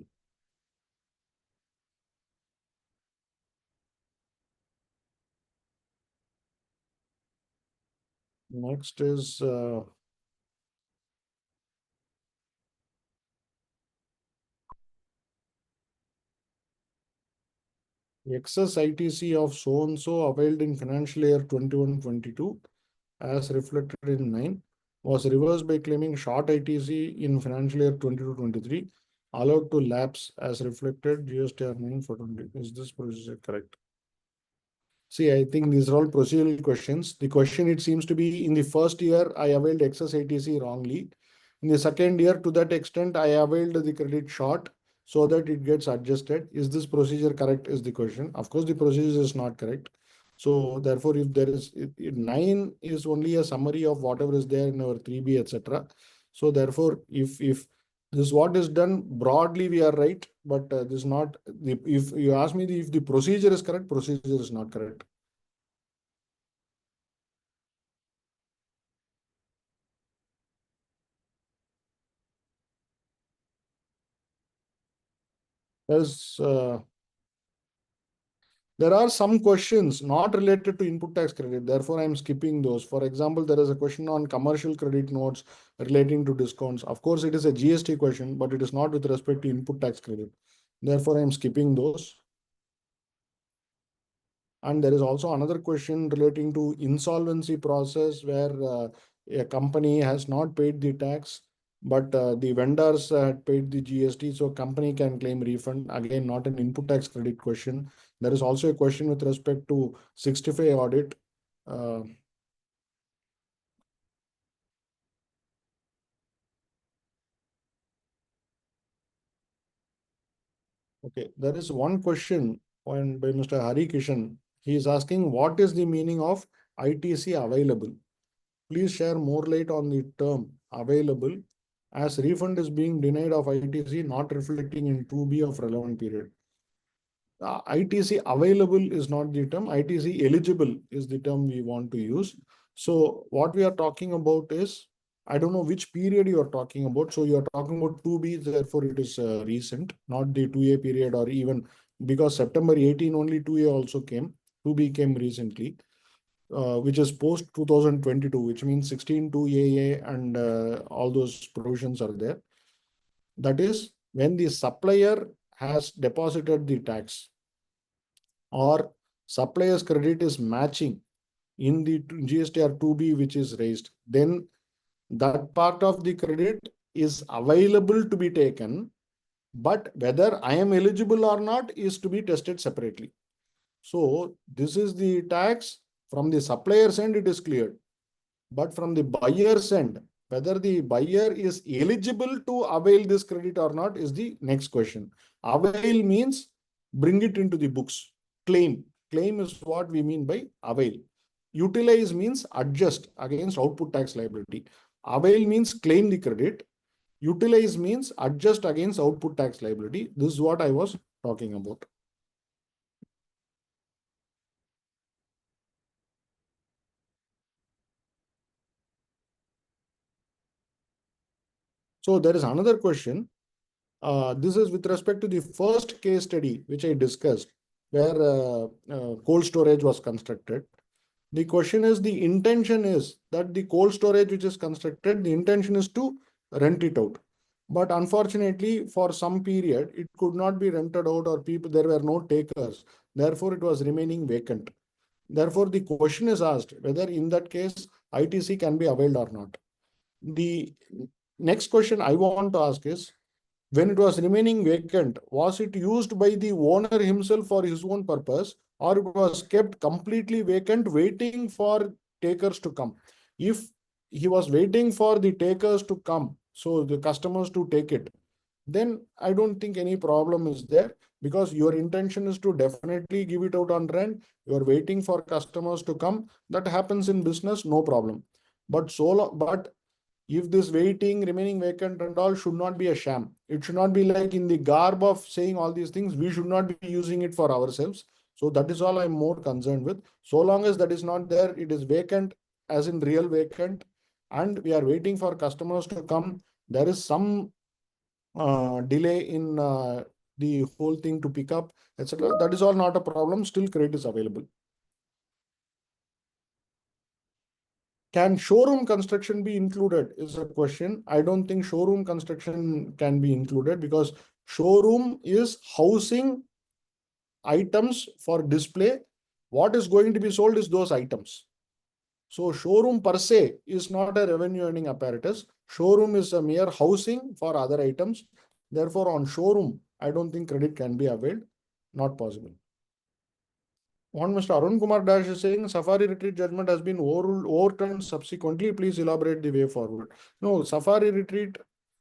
Next is excess ITC of so and so availed in financial year 21-22 as reflected in 9 was reversed by claiming short ITC in financial year 22-23 allowed to lapse as reflected GSTR 9 for 20. Is this procedure correct? See, I think these are all procedural questions. The question, it seems to be, in the first year, I availed excess ATC wrongly. In the second year, to that extent, I availed the credit short so that it gets adjusted. Is this procedure correct is the question. Of course, the procedure is not correct. So therefore, if there is, 9 is only a summary of whatever is there in our 3B, etc. So therefore, if this is what is done, broadly we are right, but this is not, if you ask me if the procedure is correct, procedure is not correct. There's, there are some questions not related to input tax credit. Therefore, I'm skipping those. For example, there is a question on commercial credit notes relating to discounts. Of course, it is a GST question, but it is not with respect to input tax credit. Therefore, I'm skipping those. And there is also another question relating to insolvency process where a company has not paid the tax, but the vendors had paid the GST, so company can claim refund. Again, not an input tax credit question. There is also a question with respect to 65 audit. Okay, there is one question by Mr. Hari Kishan. He is asking, what is the meaning of ITC available? Please share more light on the term available, as refund is being denied of ITC not reflecting in 2B of relevant period. ITC available is not the term, ITC eligible is the term we want to use. So what we are talking about is, I don't know which period you are talking about. So you are talking about 2B, therefore it is recent, not the 2A period, or even because September 18 only 2A also came, 2B came recently. Which is post 2022, which means 16 to AA and all those provisions are there. That is when the supplier has deposited the tax or supplier's credit is matching in the GSTR 2B which is raised, then that part of the credit is available to be taken, but whether I am eligible or not is to be tested separately. So this is the tax from the supplier's end, it is cleared. But from the buyer's end, whether the buyer is eligible to avail this credit or not is the next question. Avail means bring it into the books. Claim. Claim is what we mean by avail. Utilize means adjust against output tax liability. Avail means claim the credit. Utilize means adjust against output tax liability. This is what I was talking about. So there is another question. This is with respect to the first case study which I discussed. where cold storage was constructed. The question is, the intention is that the cold storage which is constructed, the intention is to rent it out. But unfortunately, for some period, it could not be rented out, or there were no takers. Therefore, it was remaining vacant. Therefore, the question is asked whether in that case ITC can be availed or not. The next question I want to ask is, when it was remaining vacant, was it used by the owner himself for his own purpose, or it was kept completely vacant, waiting for takers to come? If he was waiting for the takers to come, so the customers to take it, then I don't think any problem is there, because your intention is to definitely give it out on rent. You are waiting for customers to come. That happens in business, no problem. But if this waiting, remaining vacant and all should not be a sham. It should not be like in the garb of saying all these things. We should not be using it for ourselves. So that is all I'm more concerned with. So long as that is not there, it is vacant, as in real vacant, and we are waiting for customers to come. There is some delay in the whole thing to pick up, etc. That is all not a problem. Still, credit is available. Can showroom construction be included is a question. I don't think showroom construction can be included, because showroom is housing items for display. What is going to be sold is those items. So showroom per se is not a revenue earning apparatus. Showroom is a mere housing for other items. Therefore, on showroom, I don't think credit can be availed. Not possible. One Mr. Arun Kumar Dash is saying Safari Retreat judgment has been overturned subsequently. Please elaborate the way forward. No, Safari Retreat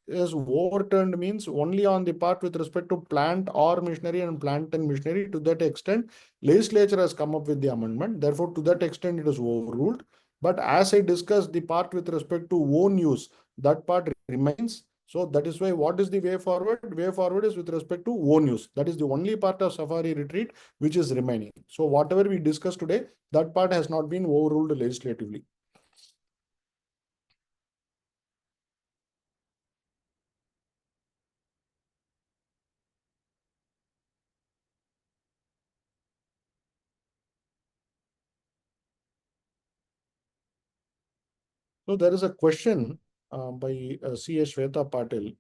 is overturned means only on the part with respect to plant or machinery and plant and machinery. To that extent, legislature has come up with the amendment. Therefore, to that extent, it is overruled. But as I discussed, the part with respect to own use, that part remains. So that is why, what is the way forward? Way forward is with respect to own use. That is the only part of Safari Retreat which is remaining. So whatever we discussed today, that part has not been overruled legislatively. So there is a question by C.S. Shweta Patil.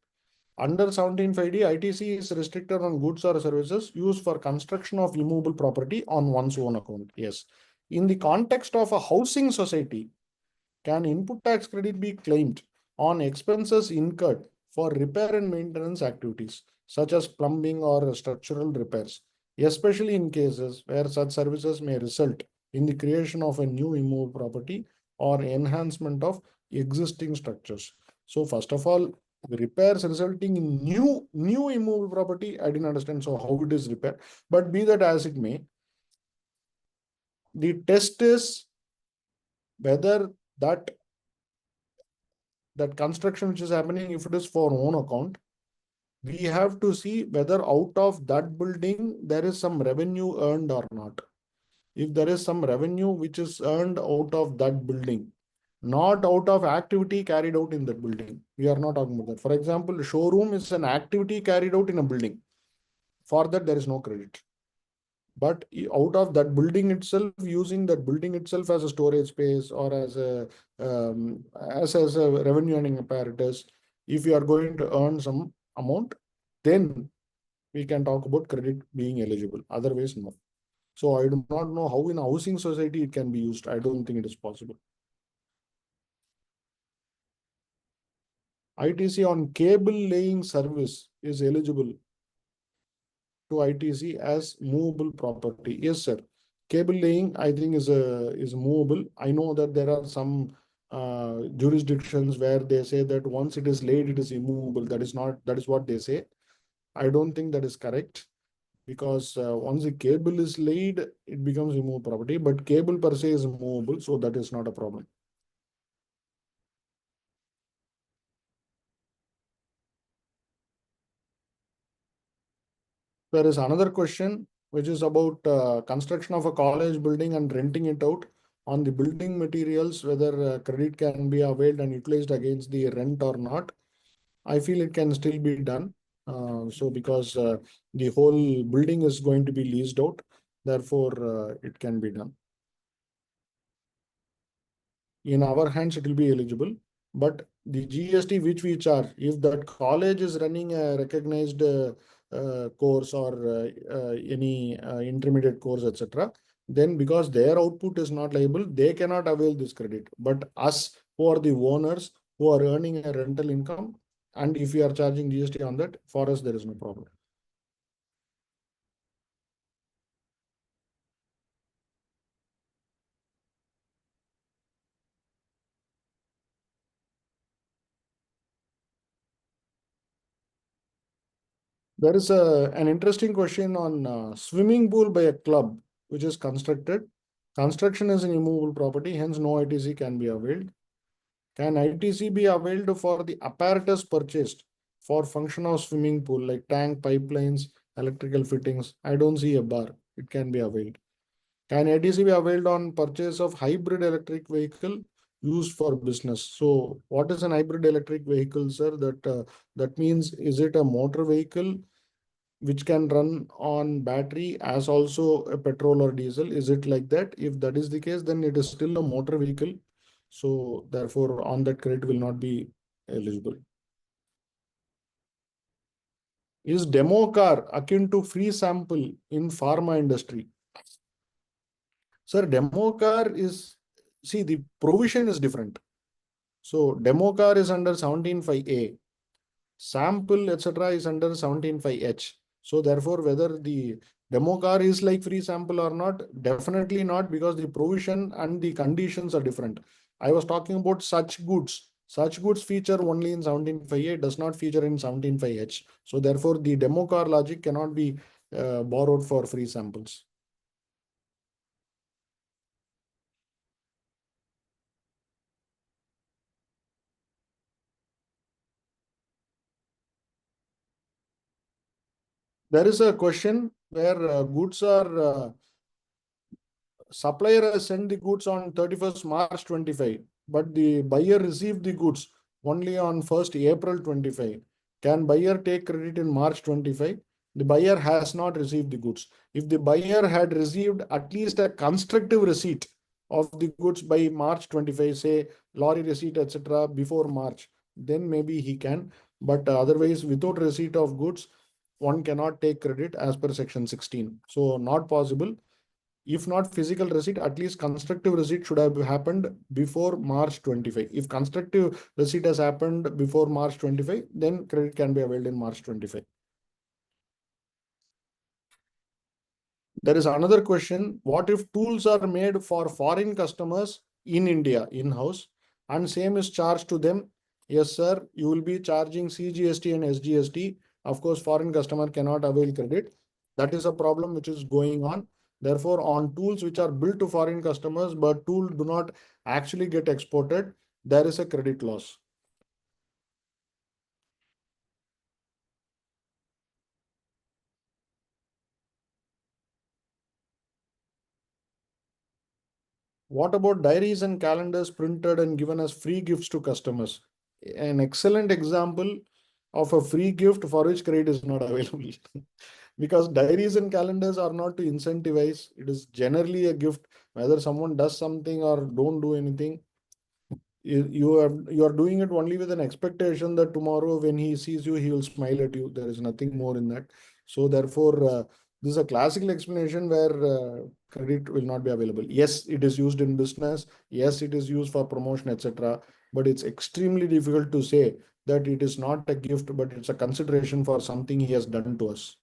Under 1750, ITC is restricted on goods or services used for construction of immovable property on one's own account. Yes. In the context of a housing society, can input tax credit be claimed on expenses incurred for repair and maintenance activities, such as plumbing or structural repairs, especially in cases where such services may result in the creation of a new immovable property or enhancement of existing structures? So, first of all, the repairs resulting in new immovable property, I didn't understand. So, how it is repaired? But be that as it may, the test is whether that construction which is happening, if it is for own account, we have to see whether out of that building there is some revenue earned or not. If there is some revenue which is earned out of that building, not out of activity carried out in that building, we are not talking about that. For example, showroom is an activity carried out in a building. For that, there is no credit. But out of that building itself, using that building itself as a storage space or as a revenue earning apparatus, if you are going to earn some amount, then we can talk about credit being eligible. Otherwise, no. So I do not know how in a housing society it can be used. I don't think it is possible. ITC on cable laying service is eligible to ITC as movable property. Yes, sir. Cable laying, I think, is movable. I know that there are some jurisdictions where they say that once it is laid, it is immovable. That is what they say. I don't think that is correct, because once the cable is laid, it becomes immovable property. But cable per se is movable, so that is not a problem. There is another question which is about construction of a college building and renting it out. On the building materials, whether credit can be availed and utilized against the rent or not. I feel it can still be done. So because the whole building is going to be leased out, Therefore, it can be done. In our hands, it will be eligible. But the GST which we charge, if that college is running a recognized course or any intermediate course, etc., then because their output is not liable, they cannot avail this credit. But us who are the owners who are earning a rental income, and if we are charging GST on that, for us there is no problem. There is an interesting question on swimming pool by a club, which is constructed. Construction is an immovable property, hence no ITC can be availed. Can ITC be availed for the apparatus purchased for function of swimming pool like tank, pipelines, electrical fittings? I don't see a bar. It can be availed. Can ITC be availed on purchase of hybrid electric vehicle used for business? So, what is an hybrid electric vehicle, sir? That means, is it a motor vehicle which can run on battery as also a petrol or diesel? Is it like that? If that is the case, then it is still a motor vehicle. So therefore, on that credit will not be eligible. Is demo car akin to free sample in pharma industry? Sir, demo car is, see, the provision is different. So demo car is under 17(5)(a). Sample, etc., is under 17(5)(h). So therefore, whether the demo car is like free sample or not, definitely not, because the provision and the conditions are different. I was talking about such goods. Such goods feature only in 17(5)(a), does not feature in 17(5)(h). So therefore, the demo car logic cannot be borrowed for free samples. There is a question where goods are supplier has sent the goods on 31st March 25, but the buyer received the goods only on 1st April 25. Can buyer take credit in March 25? The buyer has not received the goods. If the buyer had received at least a constructive receipt of the goods by March 25, say lorry receipt, etc., before March, then maybe he can. But otherwise, without receipt of goods, one cannot take credit as per section 16. So, not possible. If not physical receipt, at least constructive receipt should have happened before March 25. If constructive receipt has happened before March 25, then credit can be availed in March 25. There is another question. What if tools are made for foreign customers in India, in-house, and same is charged to them? Yes, sir. You will be charging CGST and SGST. Of course, foreign customer cannot avail credit. That is a problem which is going on. Therefore, on tools which are built to foreign customers, but tool do not actually get exported, there is a credit loss. What about diaries and calendars printed and given as free gifts to customers? An excellent example of a free gift for which credit is not available. Because diaries and calendars are not to incentivize, it is generally a gift. Whether someone does something or don't do anything, you are doing it only with an expectation that tomorrow when he sees you, he will smile at you. There is nothing more in that. So therefore, this is a classical explanation where credit will not be available. Yes, it is used in business. Yes, it is used for promotion, etc. But it's extremely difficult to say that it is not a gift, but it's a consideration for something he has done to us.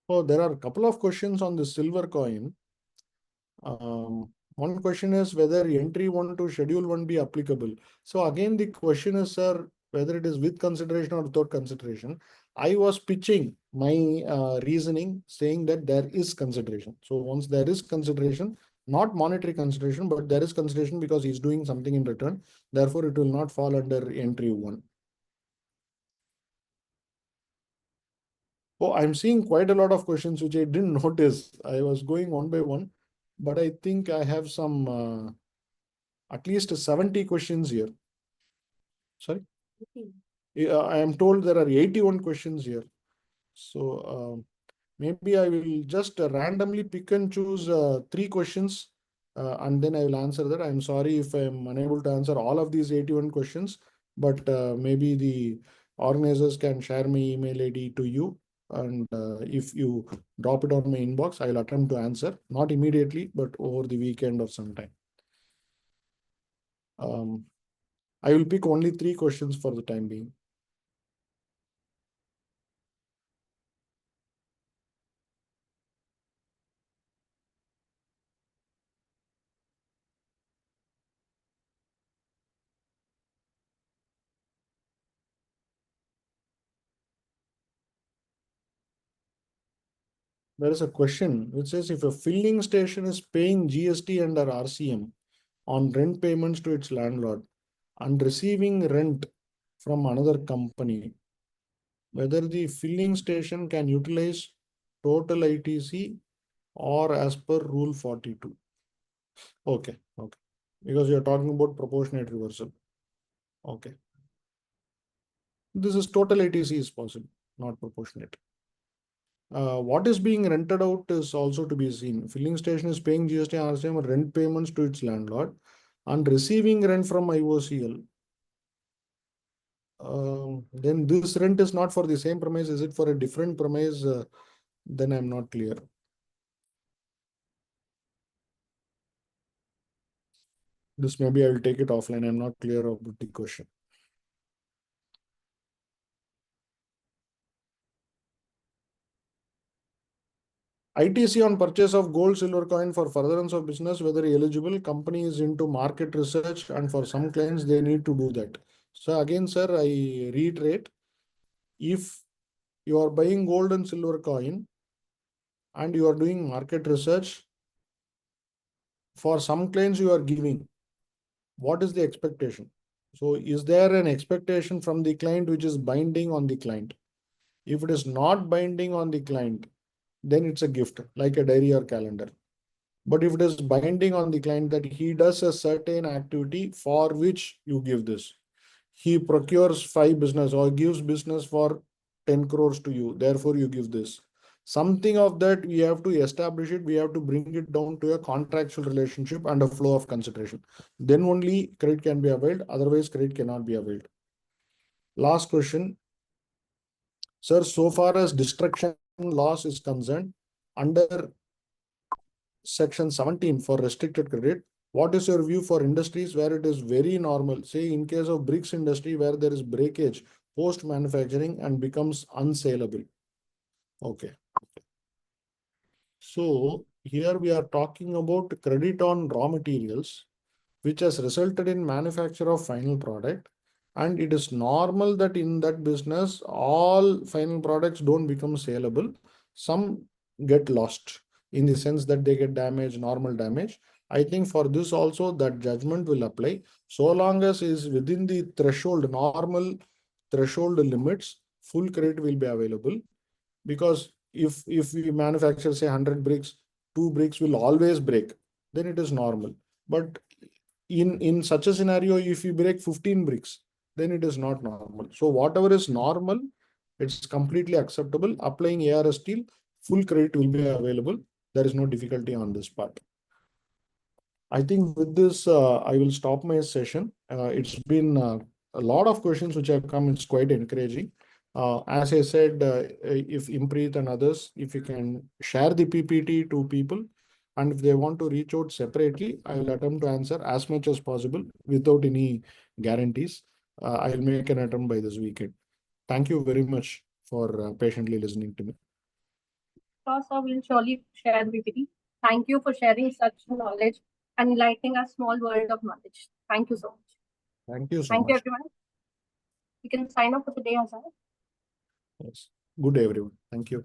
So there are a couple of questions on the silver coin. One question is whether entry 1 to schedule 1 be applicable. So again, the question is, sir, whether it is with consideration or without consideration. I was pitching my reasoning saying that there is consideration. So once there is consideration, not monetary consideration, but there is consideration because he's doing something in return. Therefore, it will not fall under entry 1. Oh, I'm seeing quite a lot of questions which I didn't notice. I was going one by one, but I think I have some at least 70 questions here. Sorry? Yeah, I am told there are 81 questions here. So maybe I will just randomly pick and choose 3 questions and then I will answer that. I'm sorry if I'm unable to answer all of these 81 questions, but maybe the organizers can share my email ID to you. And if you drop it on my inbox, I'll attempt to answer, not immediately, but over the weekend or sometime. I will pick only 3 questions for the time being. There is a question which says if a filling station is paying GST under RCM on rent payments to its landlord and receiving rent from another company, whether the filling station can utilize total ITC or as per Rule 42. Okay. Because you're talking about proportionate reversal. Okay. This is total ITC is possible, not proportionate. What is being rented out is also to be seen. Filling station is paying GST and RCM rent payments to its landlord and receiving rent from IOCL. Then this rent is not for the same premise. Is it for a different premise? Then I'm not clear. This maybe I will take it offline. I'm not clear about the question. ITC on purchase of gold, silver coin for furtherance of business, whether eligible, company is into market research, and for some clients, they need to do that. So again, sir, I reiterate, if you are buying gold and silver coin and you are doing market research, for some clients you are giving, what is the expectation? So is there an expectation from the client which is binding on the client? If it is not binding on the client, then it's a gift, like a diary or calendar. But if it is binding on the client that he does a certain activity for which you give this, he procures 5 business or gives business for 10 crores to you, therefore you give this. Something of that we have to establish it, we have to bring it down to a contractual relationship and a flow of consideration. Then only credit can be availed, otherwise credit cannot be availed. Last question. Sir, so far as destruction loss is concerned, under section 17 for restricted credit, what is your view for industries where it is very normal? Say in case of bricks industry where there is breakage post manufacturing and becomes unsaleable. Okay. So here we are talking about credit on raw materials, which has resulted in manufacture of final product. And it is normal that in that business, all final products don't become saleable. Some get lost in the sense that they get damaged, normal damage. I think for this also that judgment will apply. So long as is within the threshold, normal threshold limits, full credit will be available. Because if we manufacture say 100 bricks, 2 bricks will always break, then it is normal. But in such a scenario, if you break 15 bricks, then it is not normal. So whatever is normal, it's completely acceptable. Applying ARS steel, full credit will be available. There is no difficulty on this part. I think with this, I will stop my session. It's been a lot of questions which have come. It's quite encouraging. As I said, if Impreet and others, if you can share the PPT to people, and if they want to reach out separately, I will attempt to answer as much as possible without any guarantees. I'll make an attempt by this weekend. Thank you very much for patiently listening to me. Sure, sir, we'll surely share the PPT. Thank you for sharing such knowledge and enlightening our small world of knowledge. Thank you so much. Thank you so Thank you, much. everyone. You can sign off for today, Azhar. Yes. Good day, everyone. Thank you.